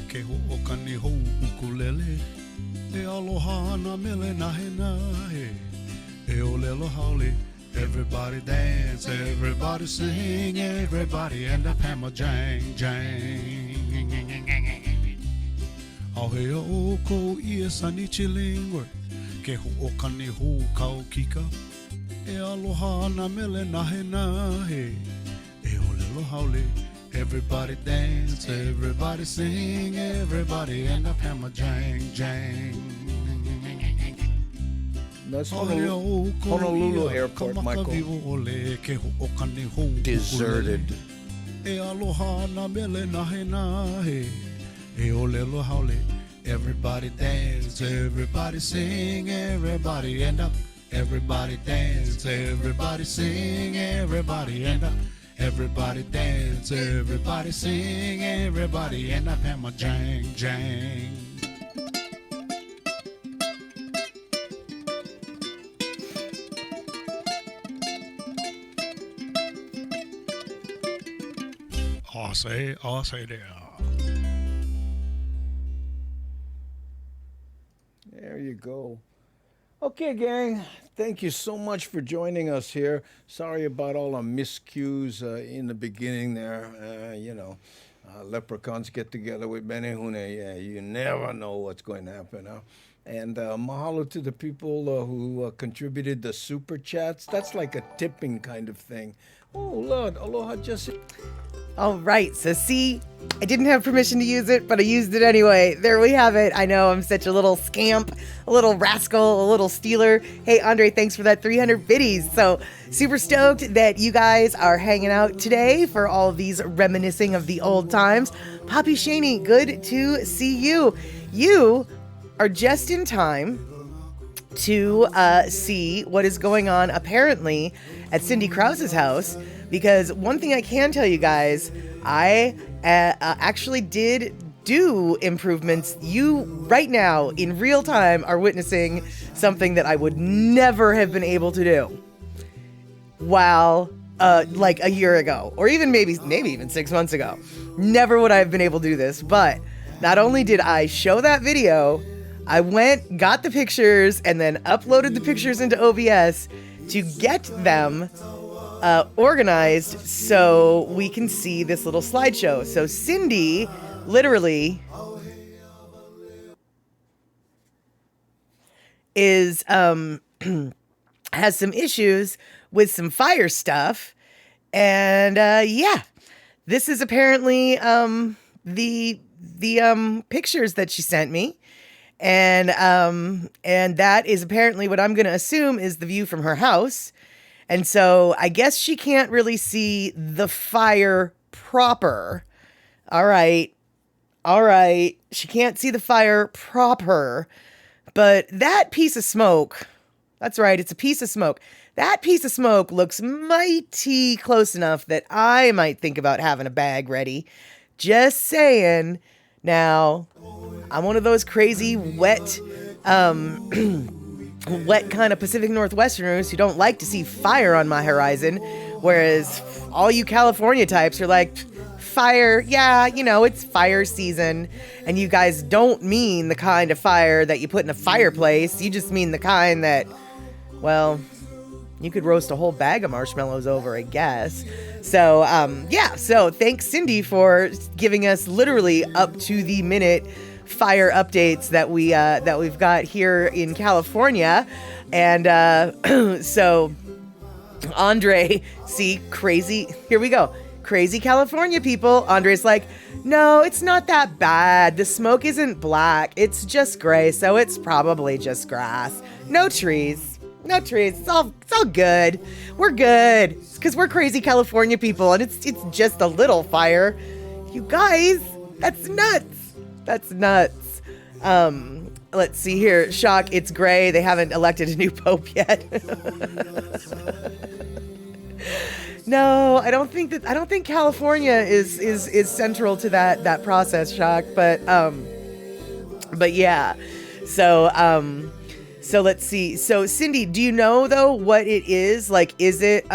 ke ho'oka ni hou ukulele. E aloha ana mele nahe nahe, e olelo haole. Everybody dance, everybody sing, everybody, and Hamajang, Jang. Ahea o ko ia sani chilingwe, ke ho'oka ni hou kau kika. E aloha ana mele nahe nahe, e olelo haole. Everybody dance, everybody sing, everybody, and Hamajang, Jang. That's Honolulu Airport, Michael. Deserted. Everybody dance, everybody sing, everybody, and everybody dance, everybody sing, everybody, and everybody dance, everybody sing, everybody, and Hamajang, Jang. I'll say there. There you go. Okay, gang. Thank you so much for joining us here. Sorry about all the miscues in the beginning there. Leprechauns get together with Benehune. Yeah, you never know what's going to happen. Huh? And mahalo to the people who contributed the super chats. That's like a tipping kind of thing. Oh, Lord. Aloha, Jesse. All right, so see, I didn't have permission to use it, but I used it anyway. There we have it. I know I'm such a little scamp, a little rascal, a little stealer. Hey, Andre, thanks for that 300 biddies. So super stoked that you guys are hanging out today for all of these reminiscing of the old times. Poppy Shaney, good to see you. You are just in time to see what is going on apparently at Cindy Krause's house. Because one thing I can tell you guys, I actually did do improvements. You, right now, in real time, are witnessing something that I would never have been able to do while, like a year ago, or even maybe even 6 months ago. Never would I have been able to do this. But not only did I show that video, I went, got the pictures, and then uploaded the pictures into OBS to get them organized so we can see this little slideshow. So Cindy literally is has some issues with some fire stuff, and yeah, this is apparently the pictures that she sent me, and that is apparently what I'm going to assume is the view from her house. And so I guess she can't really see the fire proper. All right. She can't see the fire proper. But that piece of smoke, that's right, it's a piece of smoke. That piece of smoke looks mighty close enough that I might think about having a bag ready. Just saying. Now, I'm one of those crazy wet kind of Pacific Northwesterners who don't like to see fire on my horizon, whereas all you California types are like, fire, yeah, it's fire season, and you guys don't mean the kind of fire that you put in a fireplace. You just mean the kind that, well, you could roast a whole bag of marshmallows over, I guess. So, yeah. So thanks, Cindy, for giving us literally up to the minute fire updates that we've got here in California. And so Andre, see, crazy. Here we go. Crazy California people. Andre's like, no, it's not that bad. The smoke isn't black. It's just gray, so it's probably just grass. No trees. No trees. It's all good. We're good. It's because we're crazy California people, and it's just a little fire. You guys, that's nuts. That's nuts. Let's see here. Shock, it's gray. They haven't elected a new pope yet. No, I don't think California is central to that process, Shock, but yeah. So let's see. So Cindy, do you know though what it is? Like, is it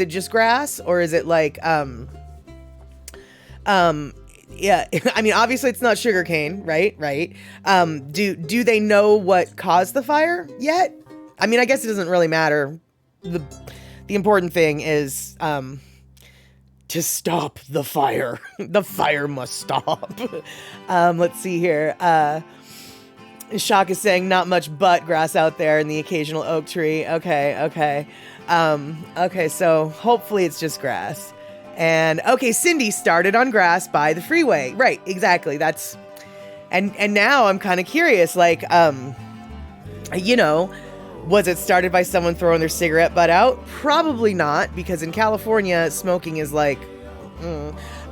just grass, or is it like yeah, I mean, obviously it's not sugarcane, right? Right. Do they know what caused the fire yet? I mean, I guess it doesn't really matter. The important thing is to stop the fire. The fire must stop. Let's see here. Shock is saying not much but grass out there and the occasional oak tree. Okay. Okay, so hopefully it's just grass. And okay, Cindy started on grass by the freeway. Right, exactly. That's and now I'm kind of curious, like, you know, was it started by someone throwing their cigarette butt out? Probably not, because in California, smoking is like,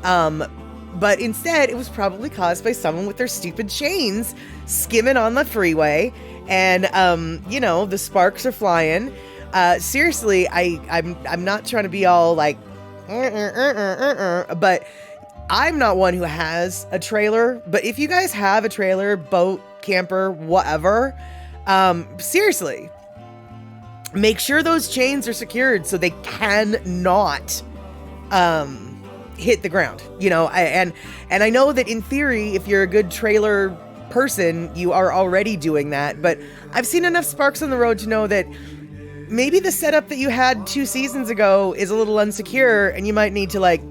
but instead it was probably caused by someone with their stupid chains skimming on the freeway, and you know, the sparks are flying. Seriously, I'm not trying to be all like, but I'm not one who has a trailer. But if you guys have a trailer, boat, camper, whatever, seriously, make sure those chains are secured so they cannot hit the ground, you know. And I know that in theory, if you're a good trailer person, you are already doing that, but I've seen enough sparks on the road to know that maybe the setup that you had 2 seasons ago is a little unsecure, and you might need to like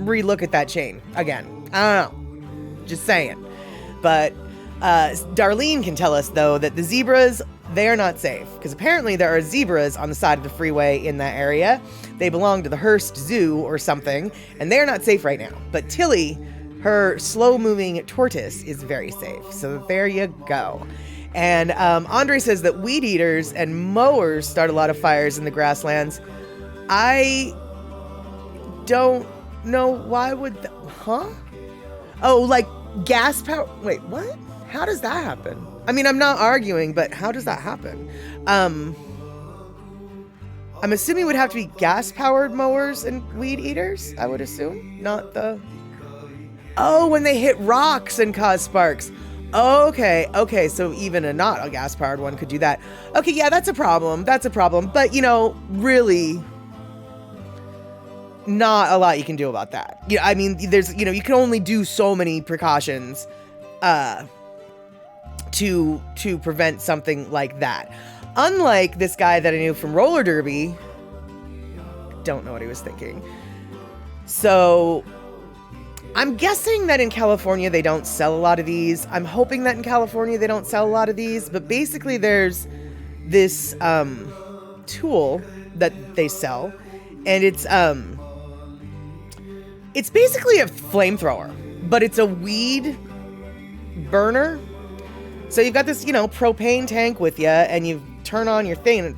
relook at that chain again. I don't know, just saying. But Darlene can tell us though that the zebras, they are not safe, because apparently there are zebras on the side of the freeway in that area. They belong to the Hearst Zoo or something, and they're not safe right now. But Tilly, her slow-moving tortoise, is very safe. So there you go. And Andre says that weed eaters and mowers start a lot of fires in the grasslands. I don't know why would... Huh? Oh, like gas power... Wait, what? How does that happen? I mean, I'm not arguing, but how does that happen? I'm assuming it would have to be gas-powered mowers and weed eaters, I would assume. Not the... Oh, when they hit rocks and cause sparks. Okay, so even not a gas-powered one could do that. Okay, yeah, that's a problem. But, you know, really, not a lot you can do about that. Yeah, I mean, there's, you know, you can only do so many precautions to prevent something like that. Unlike this guy that I knew from roller derby, don't know what he was thinking. So I'm guessing that in California they don't sell a lot of these. I'm hoping that in California they don't sell a lot of these, but basically there's this tool that they sell, and it's basically a flamethrower, but it's a weed burner. So you've got this, you know, propane tank with you, and you turn on your thing, and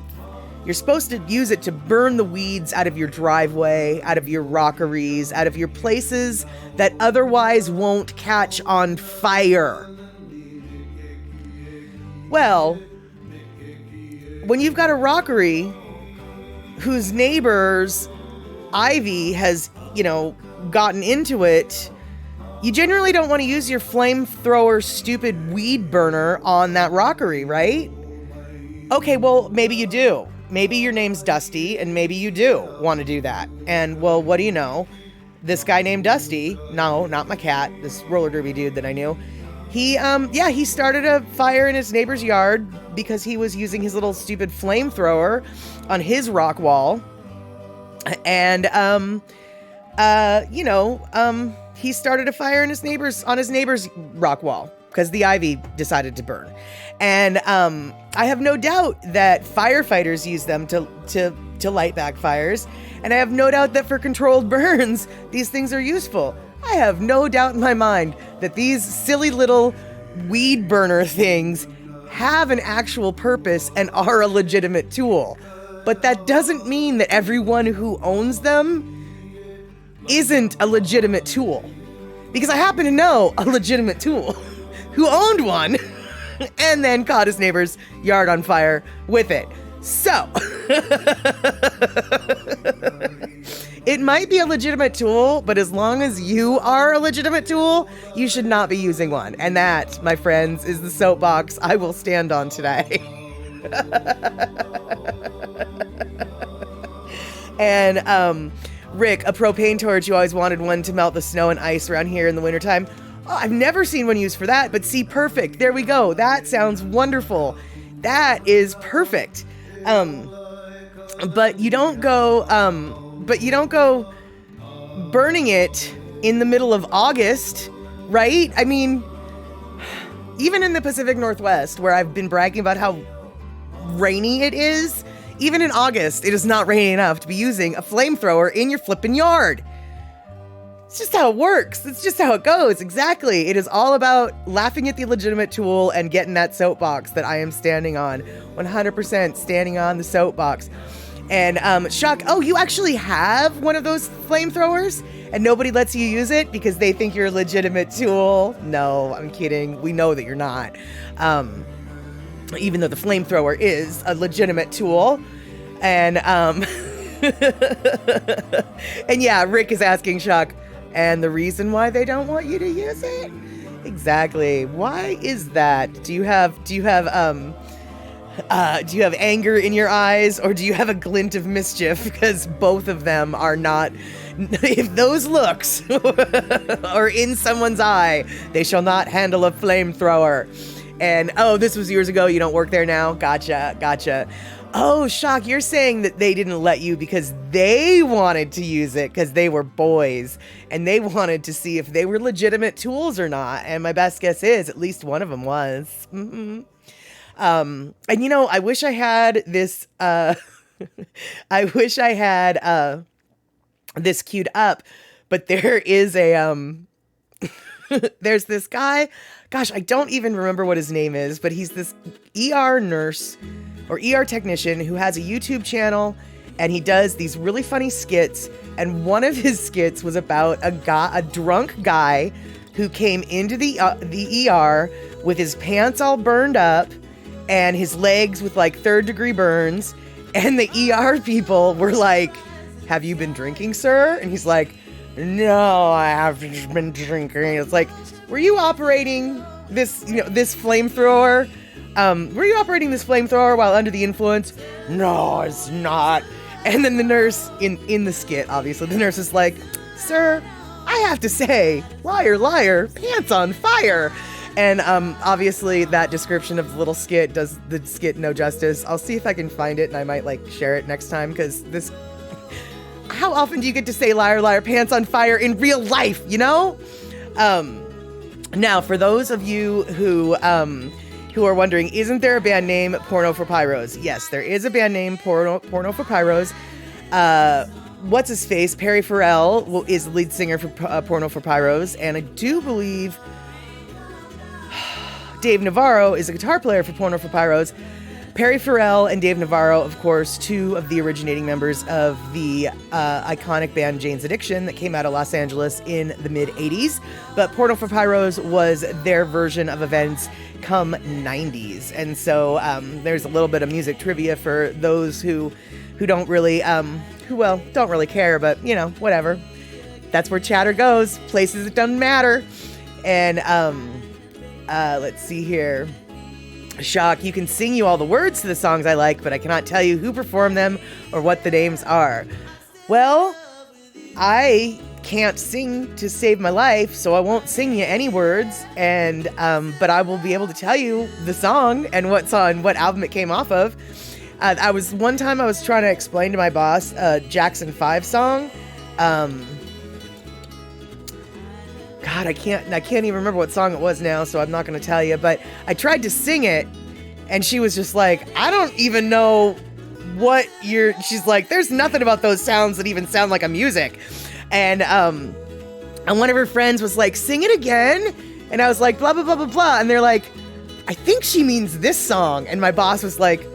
you're supposed to use it to burn the weeds out of your driveway, out of your rockeries, out of your places that otherwise won't catch on fire. Well, when you've got a rockery whose neighbor's ivy has, you know, gotten into it, you generally don't want to use your flamethrower stupid weed burner on that rockery, right? Okay, well, maybe you do. Maybe your name's Dusty, and maybe you do want to do that. And, well, what do you know? This guy named Dusty, no, not my cat, this roller derby dude that I knew, he started a fire in his neighbor's yard because he was using his little stupid flamethrower on his rock wall. And, he started a fire in his neighbor's rock wall because the ivy decided to burn. And, I have no doubt that firefighters use them to light back fires. And I have no doubt that for controlled burns, these things are useful. I have no doubt in my mind that these silly little weed burner things have an actual purpose and are a legitimate tool. But that doesn't mean that everyone who owns them isn't a legitimate tool. Because I happen to know a legitimate tool who owned one and then caught his neighbor's yard on fire with it. So, it might be a legitimate tool, but as long as you are a legitimate tool, you should not be using one. And that, my friends, is the soapbox I will stand on today. And, Rick, a propane torch, you always wanted one to melt the snow and ice around here in the wintertime. Oh, I've never seen one used for that, but see, perfect. There we go. That sounds wonderful. That is perfect. But you don't go burning it in the middle of August, right? I mean, even in the Pacific Northwest, where I've been bragging about how rainy it is, even in August, it is not rainy enough to be using a flamethrower in your flippin' yard. It's just how it works. It's just how it goes. Exactly. It is all about laughing at the legitimate tool and getting that soapbox that I am standing on. 100% standing on the soapbox. And, Shock, oh, you actually have one of those flamethrowers and nobody lets you use it because they think you're a legitimate tool? No, I'm kidding. We know that you're not. Even though the flamethrower is a legitimate tool. And, and yeah, Rick is asking Shock, and the reason why they don't want you to use it? Exactly. Why is that? Do you have anger in your eyes, or do you have a glint of mischief? Because both of them are not. If those looks are in someone's eye, they shall not handle a flamethrower. And oh, this was years ago. You don't work there now. Gotcha. Oh, Shock, you're saying that they didn't let you because they wanted to use it because they were boys and they wanted to see if they were legitimate tools or not. And my best guess is at least one of them was. Mm-hmm. And you know, I wish I had this, this queued up, but there is there's this guy, gosh, I don't even remember what his name is, but he's this ER nurse or ER technician who has a YouTube channel, and he does these really funny skits. And one of his skits was about a drunk guy who came into the ER with his pants all burned up and his legs with like 3rd-degree burns. And the ER people were like, "Have you been drinking, sir?" And he's like, "No, I haven't been drinking." It's like, were you operating this flamethrower? Were you operating this flamethrower while under the influence? No, it's not. And then the nurse in the skit, obviously, the nurse is like, "Sir, I have to say, liar, liar, pants on fire." And obviously that description of the little skit does the skit no justice. I'll see if I can find it and I might like share it next time, because this, how often do you get to say liar, liar, pants on fire in real life, you know? Now, for those of you who are wondering, isn't there a band name Porno For Pyros? Yes, there is a band name Porno For Pyros. What's his face? Perry Farrell is the lead singer for Porno For Pyros, and I do believe Dave Navarro is a guitar player for Porno For Pyros. Perry Farrell and Dave Navarro, of course, two of the originating members of the iconic band Jane's Addiction that came out of Los Angeles in the mid-'80s. But Porno For Pyros was their version of events come 90s. And so there's a little bit of music trivia for those who don't really, don't really care, but, you know, whatever. That's where chatter goes, places it doesn't matter. And let's see here. Shock, you can sing you all the words to the songs I like, but I cannot tell you who performed them or what the names are. Well, I can't sing to save my life, so I won't sing you any words. And but I will be able to tell you the song and what album it came off of. One time I was trying to explain to my boss a Jackson 5 song. God, I can't even remember what song it was now, so I'm not going to tell you. But I tried to sing it, and she was just like, I don't even know what she's like, there's nothing about those sounds that even sound like a music. And one of her friends was like, sing it again. And I was like, blah, blah, blah, blah, blah. And they're like, I think she means this song. And my boss was like,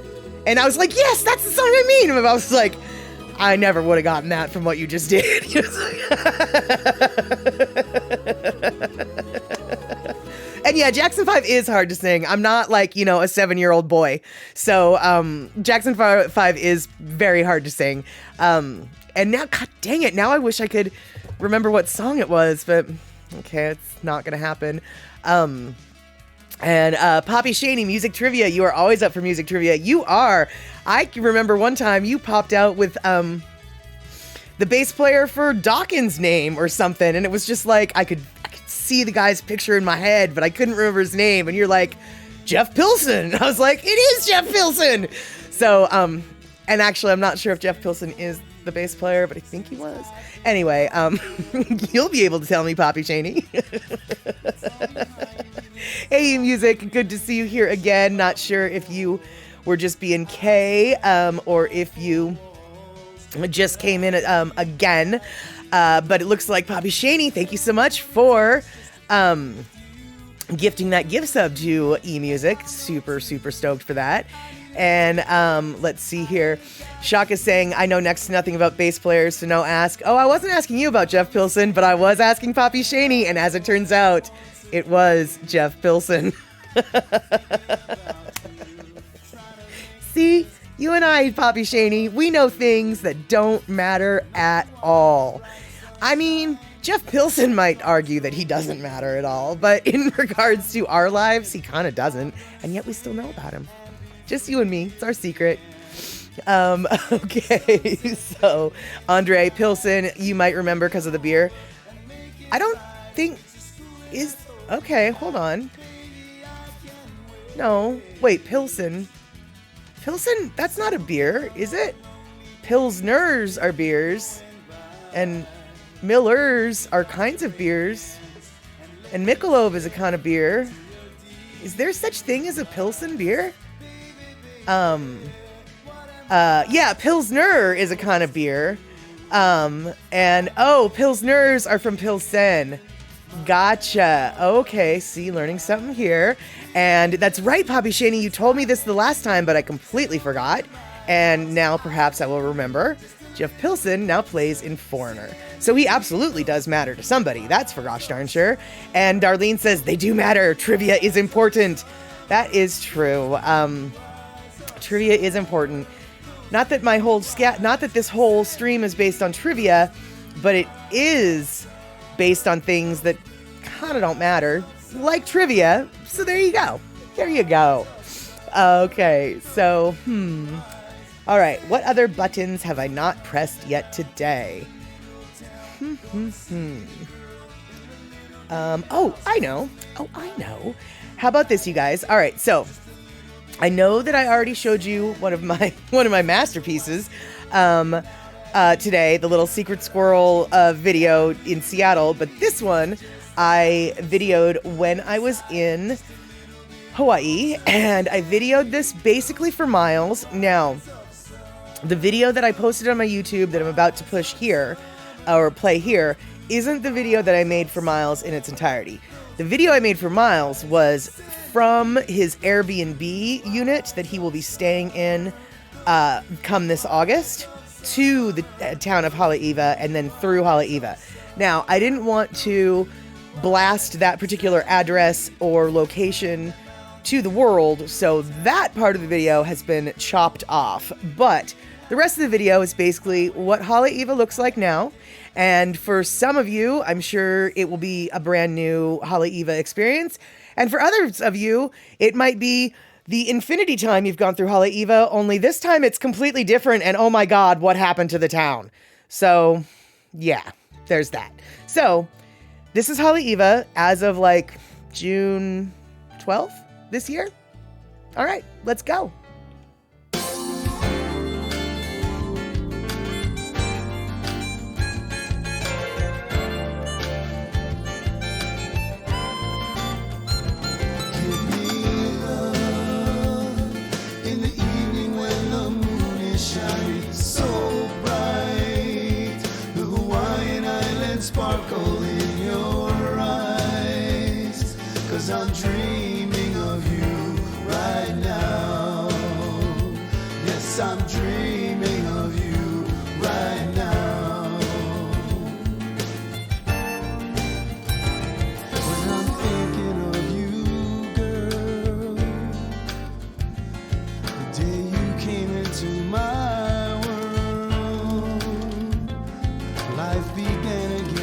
and I was like, yes, that's the song I mean. And my boss was like, I never would have gotten that from what you just did. And yeah, Jackson 5 is hard to sing. I'm not like, a 7-year-old boy. So Jackson 5 is very hard to sing. And now, god dang it, now I wish I could remember what song it was, but okay, it's not going to happen. And Poppy Shaney, music trivia. You are always up for music trivia. You are. I remember one time you popped out with the bass player for Dawkins' name or something, and it was just like I could see the guy's picture in my head, but I couldn't remember his name. And you're like, Jeff Pilson. And I was like, it is Jeff Pilson. So, and actually, I'm not sure if Jeff Pilson is the bass player, but I think he was. Anyway, you'll be able to tell me, Poppy Shaney. Hey, music, good to see you here again. Not sure if you were just being K, or if you just came in again. But it looks like Poppy Shaney, thank you so much for gifting that gift sub to eMusic. Super, super stoked for that. And let's see here. Shaka's saying, I know next to nothing about bass players, so no ask. Oh, I wasn't asking you about Jeff Pilson, but I was asking Poppy Shaney, and as it turns out, it was Jeff Pilson. See, you and I, Poppy Shaney, we know things that don't matter at all. I mean, Jeff Pilson might argue that he doesn't matter at all, but in regards to our lives, he kind of doesn't, and yet we still know about him. Just you and me. It's our secret. Okay, so Andre Pilson, you might remember because of the beer. I don't think is... Okay, hold on. No, wait, Pilsen. Pilsen, that's not a beer, is it? Pilsners are beers, and Millers are kinds of beers, and Michelob is a kind of beer. Is there such thing as a Pilsen beer? Yeah, Pilsner is a kind of beer. And, Pilsners are from Pilsen. Gotcha. Okay, see, learning something here. And that's right, Poppy Shaney, you told me this the last time, but I completely forgot. And now perhaps I will remember. Jeff Pilson now plays in Foreigner. So he absolutely does matter to somebody. That's for gosh darn sure. And Darlene says, they do matter. Trivia is important. That is true. Trivia is important. Not that this whole stream is based on trivia, but it is based on things that kind of don't matter, like trivia. So there you go. There you go. Okay, so, all right, what other buttons have I not pressed yet today? Oh, I know. How about this, you guys? All right, so I know that I already showed you one of my masterpieces today, the little secret squirrel video in Seattle, but this one I videoed when I was in Hawaii, and I videoed this basically for Miles. Now, the video that I posted on my YouTube that I'm about to push here, or play here, isn't the video that I made for Miles in its entirety. The video I made for Miles was from his Airbnb unit that he will be staying in come this August to the town of Hale'iwa and then through Hale'iwa. Now, I didn't want to blast that particular address or location to the world, so that part of the video has been chopped off. But the rest of the video is basically what Hale'iwa looks like now. And for some of you, I'm sure it will be a brand new Hale'iwa experience. And for others of you, it might be the infinity time you've gone through Hale'iwa, only this time it's completely different. And oh my God, what happened to the town? So Yeah, there's that. So this is Hale'iwa as of like June 12th this year. All right, let's go. Sparkle in your eyes, 'cause I'm dreaming of you right now. Yes, I'm dreaming of you right now. When I'm thinking of you, girl, the day you came into my world, life began again.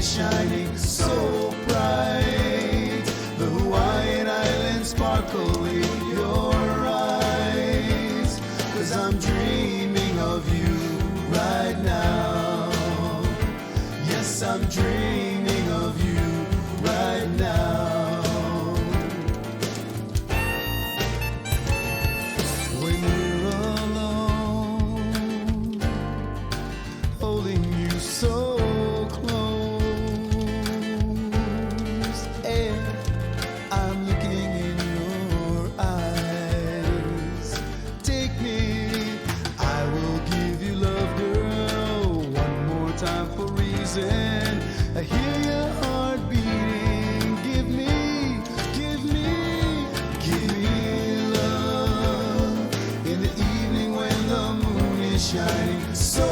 Shining so bright, the Hawaiian Islands sparkle in your eyes, 'cause I'm dreaming of you right now. Yes, I'm dreaming of you right now. When we're alone, holding you so I hear your heart beating. Give me love in the evening when the moon is shining so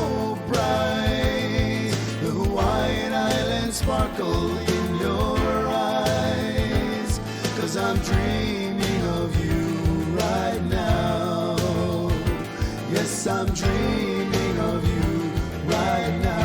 bright. The Hawaiian Islands sparkle in your eyes, 'cause I'm dreaming of you right now. Yes, I'm dreaming of you right now.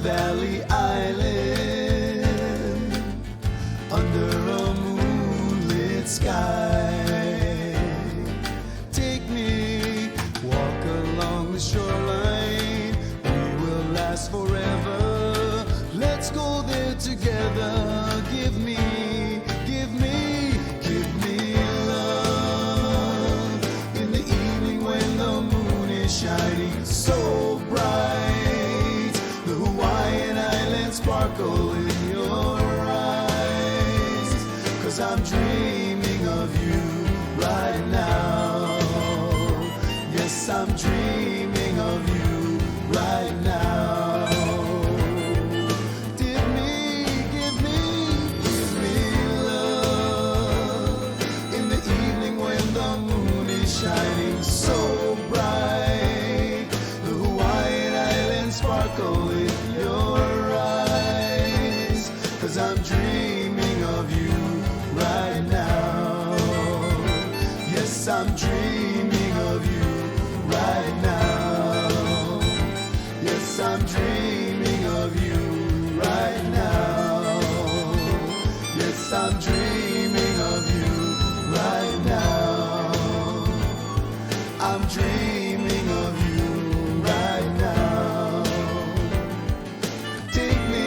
Valley Island, under a moonlit sky. Take me, walk along the shoreline. We will last forever. Let's go there together. Give me love in the evening when the moon is shining so bright. Sparkle in your eyes, 'cause I'm dreaming of you right now. Yes, I'm dreaming of you right now. Give me love in the evening when the moon is shining so bright. The Hawaiian Islands sparkle in your eyes, 'cause I'm dreaming of you right now. Yes, I'm dreaming of you right now. Yes, I'm dreaming of you right now. Yes, I'm dreaming of you right now. I'm dreaming of you right now. Take me.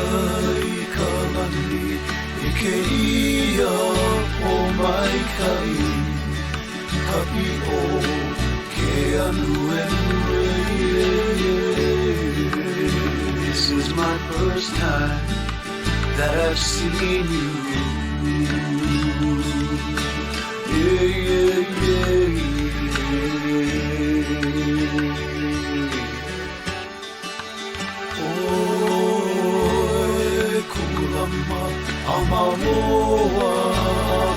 i ka lani I ke ia o mai kai Kapi o ke anu This is my first time that I've seen you Oi, kulama, amamoa,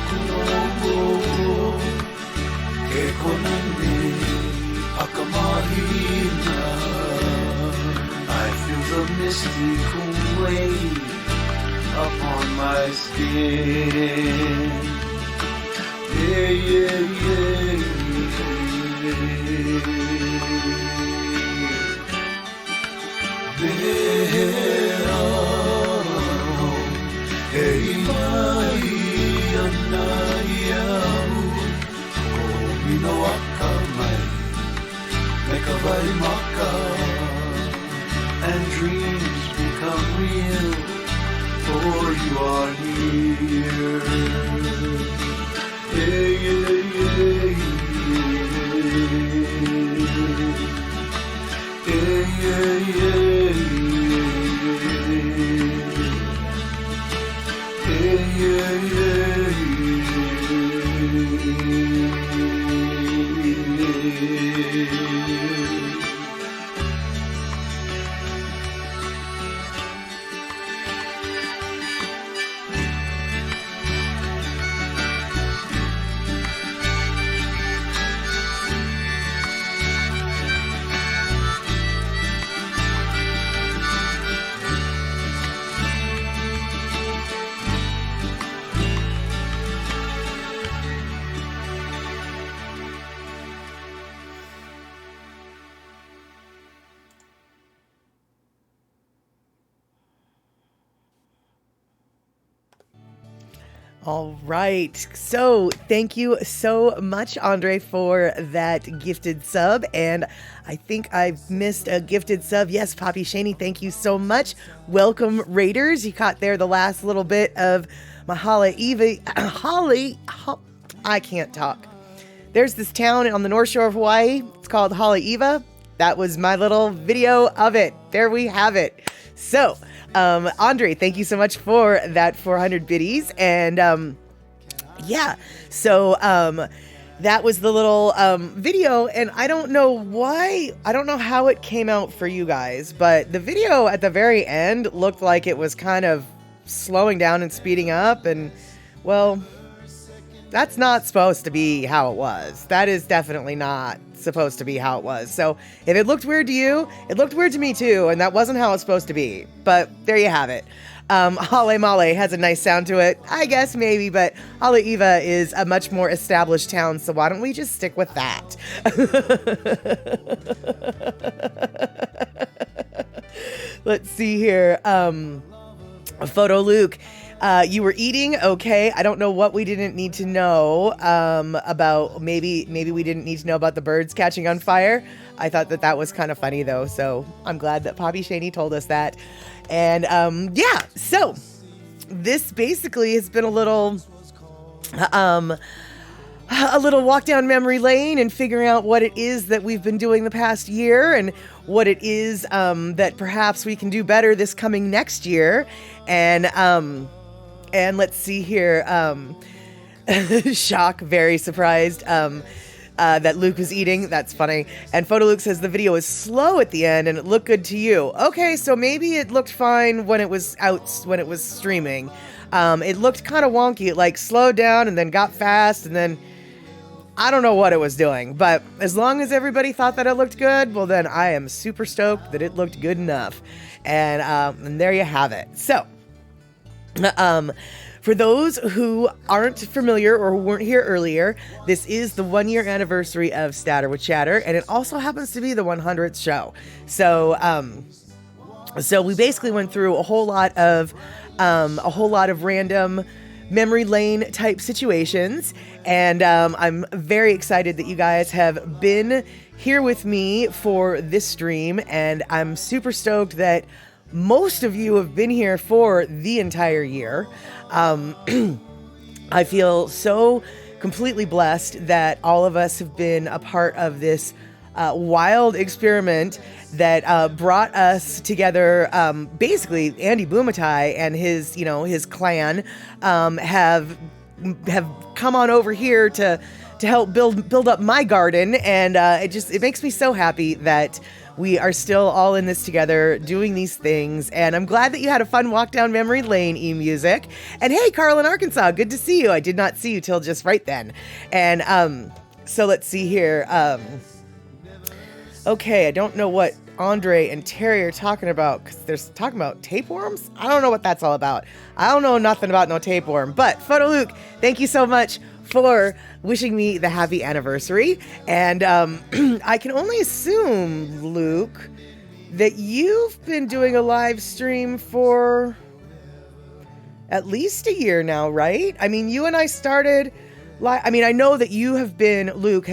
kunogo Ke konane, akamahina I feel the misty cool wave upon my skin Yeah, yeah, yeah, Verano, hey mai anaiau Komi no akamai, meka vai maka And dreams become real For you are here Yeah, yeah, yeah, yeah Yeah, yeah, yeah Yeah, All right. So thank you so much, Andre, for that gifted sub. And I think I've missed a gifted sub. Yes, Poppy Shaney, thank you so much. Welcome, Raiders. You caught there the last little bit of my Hale'iwa. I can't talk. There's this town on the North Shore of Hawaii. It's called Hale'iwa. That was my little video of it. There we have it. So, Andre, thank you so much for that 400 biddies. And yeah, so that was the little video. And I don't know why, I don't know how it came out for you guys, but the video at the very end looked like it was kind of slowing down and speeding up. And well, that's not supposed to be how it was. That is definitely not supposed to be how it was. So if it looked weird to you, it looked weird to me too, and that wasn't how it's supposed to be. But there you have it. Hale Male has a nice sound to it, I guess, maybe, but Hale'iwa is a much more established town, so why don't we just stick with that? Let's see here. Photo Luke. You were eating, okay. I don't know what we didn't need to know about. Maybe we didn't need to know about the birds catching on fire. I thought that was kind of funny though, so I'm glad that Poppy Shaney told us that. And yeah, so this basically has been a little walk down memory lane and figuring out what it is that we've been doing the past year and what it is that perhaps we can do better this coming next year. And let's see here. Shock, very surprised that Luke was eating. That's funny. And Photo Luke says the video is slow at the end and it looked good to you. Okay, so maybe it looked fine when it was streaming. It looked kind of wonky. It like slowed down and then got fast and then I don't know what it was doing. But as long as everybody thought that it looked good, well then I am super stoked that it looked good enough. And there you have it. So, for those who aren't familiar or who weren't here earlier, this is the 1-year anniversary of Statter with Chatter, and it also happens to be the 100th show. So, so we basically went through a whole lot of random memory lane type situations, and I'm very excited that you guys have been here with me for this stream, and I'm super stoked that most of you have been here for the entire year. I feel so completely blessed that all of us have been a part of this wild experiment that brought us together. Basically, Andy Bumatai and his clan have come on over here to help build up my garden, and it makes me so happy that we are still all in this together doing these things. And I'm glad that you had a fun walk down memory lane, eMusic. And hey, Carl in Arkansas, good to see you. I did not see you till just right then. And so let's see here. Okay, I don't know what Andre and Terry are talking about, because they're talking about tapeworms. I don't know what that's all about. I don't know nothing about no tapeworm. But PhotoLuke, thank you so much for wishing me the happy anniversary. And I can only assume, Luke, that you've been doing a live stream for at least a year now, right? I mean, you and I started I know that you have been, Luke,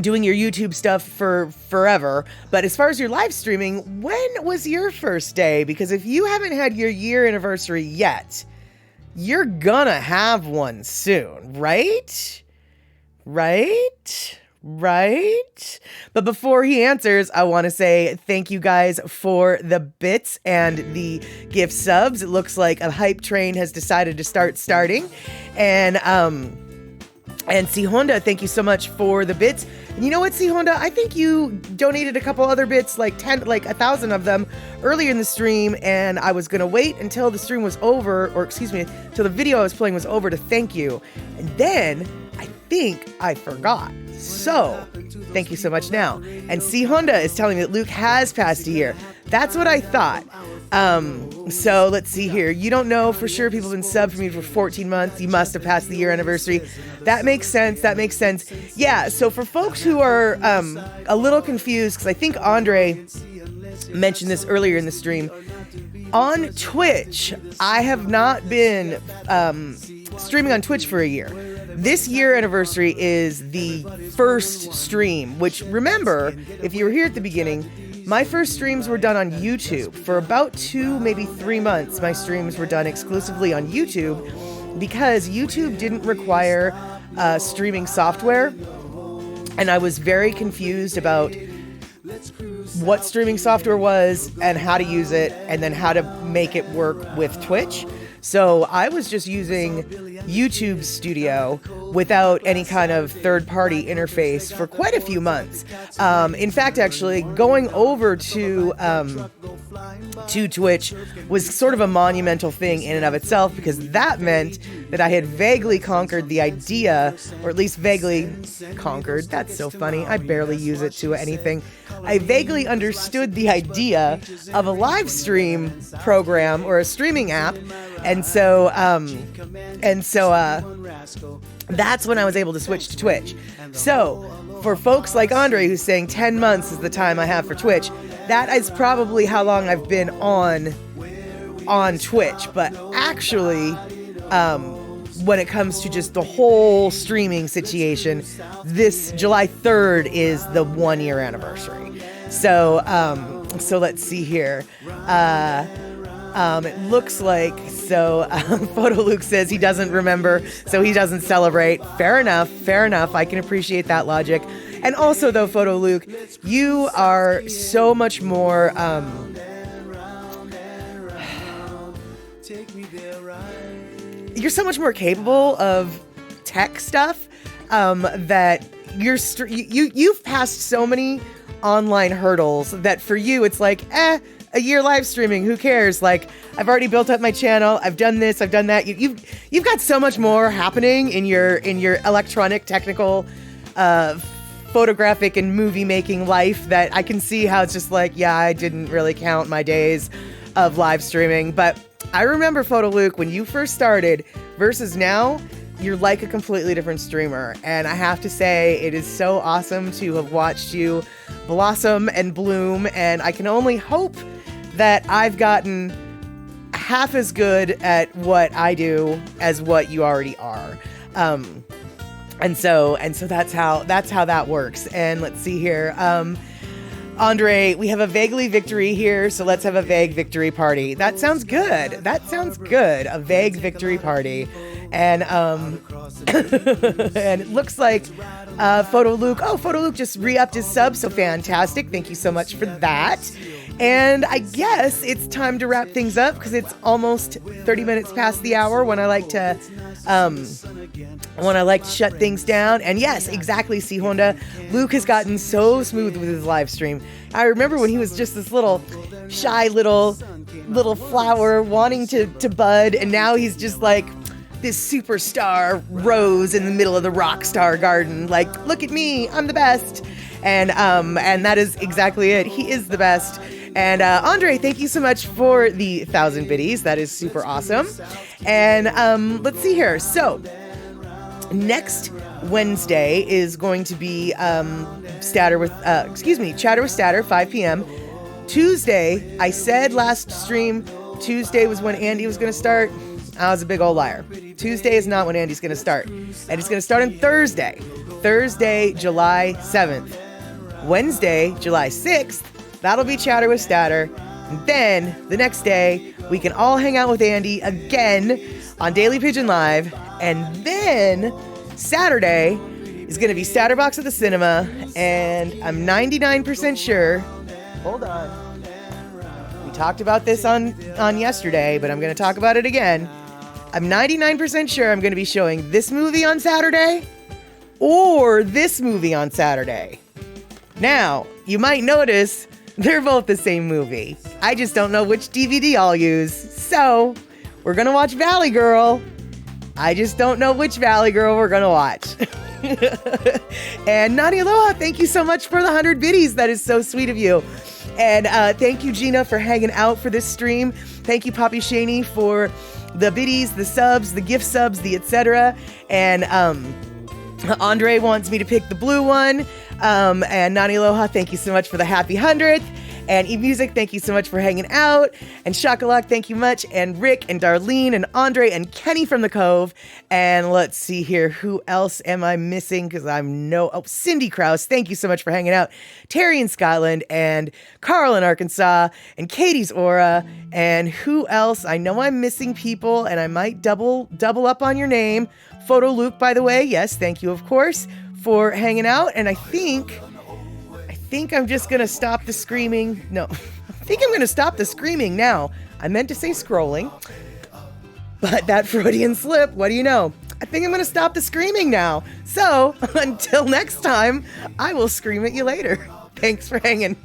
doing your YouTube stuff for forever. But as far as your live streaming, when was your first day? Because if you haven't had your year anniversary yet, you're gonna have one soon, right? Right? But before he answers, I want to say thank you guys for the bits and the gift subs. It looks like a hype train has decided to starting. And C Honda, thank you so much for the bits. And you know what, C Honda? I think you donated a couple other bits, like 1,000 of them earlier in the stream, and I was gonna wait until the stream was over, or excuse me, till the video I was playing was over to thank you. And then I think I forgot. So thank you so much now. And C Honda is telling me that Luke has passed a year. That's what I thought. So let's see here. You don't know for sure people have been subbed for me for 14 months. You must have passed the year anniversary. That makes sense. Yeah, so for folks who are a little confused, because I think Andre mentioned this earlier in the stream, on Twitch, I have not been streaming on Twitch for a year. This year anniversary is the first stream, which, remember, if you were here at the beginning, my first streams were done on YouTube. For about 2, maybe 3 months, my streams were done exclusively on YouTube because YouTube didn't require streaming software. And I was very confused about what streaming software was and how to use it, and then how to make it work with Twitch. So I was just using YouTube Studio without any kind of third-party interface for quite a few months. In fact, actually, going over to Twitch was sort of a monumental thing in and of itself, because that meant that I had vaguely conquered the idea, or at least vaguely conquered. That's so funny. I barely use it to anything. I vaguely understood the idea of a live stream program or a streaming app. And so that's when I was able to switch to Twitch. So for folks like Andre, who's saying 10 months is the time I have for Twitch, that is probably how long I've been on Twitch. But actually, when it comes to just the whole streaming situation, this July 3rd is the 1-year anniversary. So let's see here. It looks like, PhotoLuke says he doesn't remember, so he doesn't celebrate. Fair enough. I can appreciate that logic. And also, though, PhotoLuke, you are so much more, you're so much more capable of tech stuff, that you've passed so many online hurdles that for you, it's like, a year live streaming, who cares? Like, I've already built up my channel. I've done this. I've done that. You've got so much more happening in your electronic, technical, photographic and movie making life that I can see how it's just like, yeah, I didn't really count my days of live streaming. But I remember, PhotoLuke, when you first started versus now, you're like a completely different streamer. And I have to say, it is so awesome to have watched you blossom and bloom. And I can only hope that I've gotten half as good at what I do as what you already are. And so that's how that works. And let's see here. Andre, we have a vaguely victory here, so let's have a vague victory party. That sounds good. That sounds good. A vague victory party. And and it looks like PhotoLuke just re-upped his sub, so fantastic. Thank you so much for that. And I guess it's time to wrap things up because it's almost 30 minutes past the hour when I like to shut things down. And yes, exactly, C Honda. Luke has gotten so smooth with his live stream. I remember when he was just this little shy little flower wanting to bud, and now he's just like this superstar rose in the middle of the rock star garden. Like, look at me, I'm the best. And that is exactly it. He is the best. And Andre, thank you so much for the 1,000 biddies. That is super awesome. And let's see here. So next Wednesday is going to be Chatter with Statter, 5 p.m. Tuesday, I said last stream, Tuesday was when Andy was going to start. I was a big old liar. Tuesday is not when Andy's going to start. And it's going to start on Thursday, July 7th. Wednesday, July 6th, that'll be Chatter with Statter. And then the next day, we can all hang out with Andy again on Daily Pigeon Live. And then Saturday is going to be Statterbox at the cinema. And I'm 99% sure. Hold on. We talked about this on yesterday, but I'm going to talk about it again. I'm 99% sure I'm going to be showing this movie on Saturday or this movie on Saturday. Now, you might notice they're both the same movie. I just don't know which DVD I'll use. So, we're going to watch Valley Girl. I just don't know which Valley Girl we're going to watch. And Nani Aloha, thank you so much for the 100 biddies. That is so sweet of you. And thank you, Gina, for hanging out for this stream. Thank you, Poppy Shaney, for the biddies, the subs, the gift subs, the etc. And Andre wants me to pick the blue one. And Nani Aloha, thank you so much for the happy 100th. And eMusic, thank you so much for hanging out. And Shakalak, thank you much. And Rick and Darlene and Andre and Kenny from the Cove. And let's see here. Who else am I missing? Because Cindy Krause, thank you so much for hanging out. Terry in Scotland and Carl in Arkansas and Katie's Aura. And who else? I know I'm missing people and I might double up on your name. PhotoLuke, by the way. Yes, thank you, of course, for hanging out. And I think I'm just going to stop the screaming. No, I think I'm going to stop the screaming now. I meant to say scrolling, but that Freudian slip, what do you know? I think I'm going to stop the screaming now. So until next time, I will scream at you later. Thanks for hanging.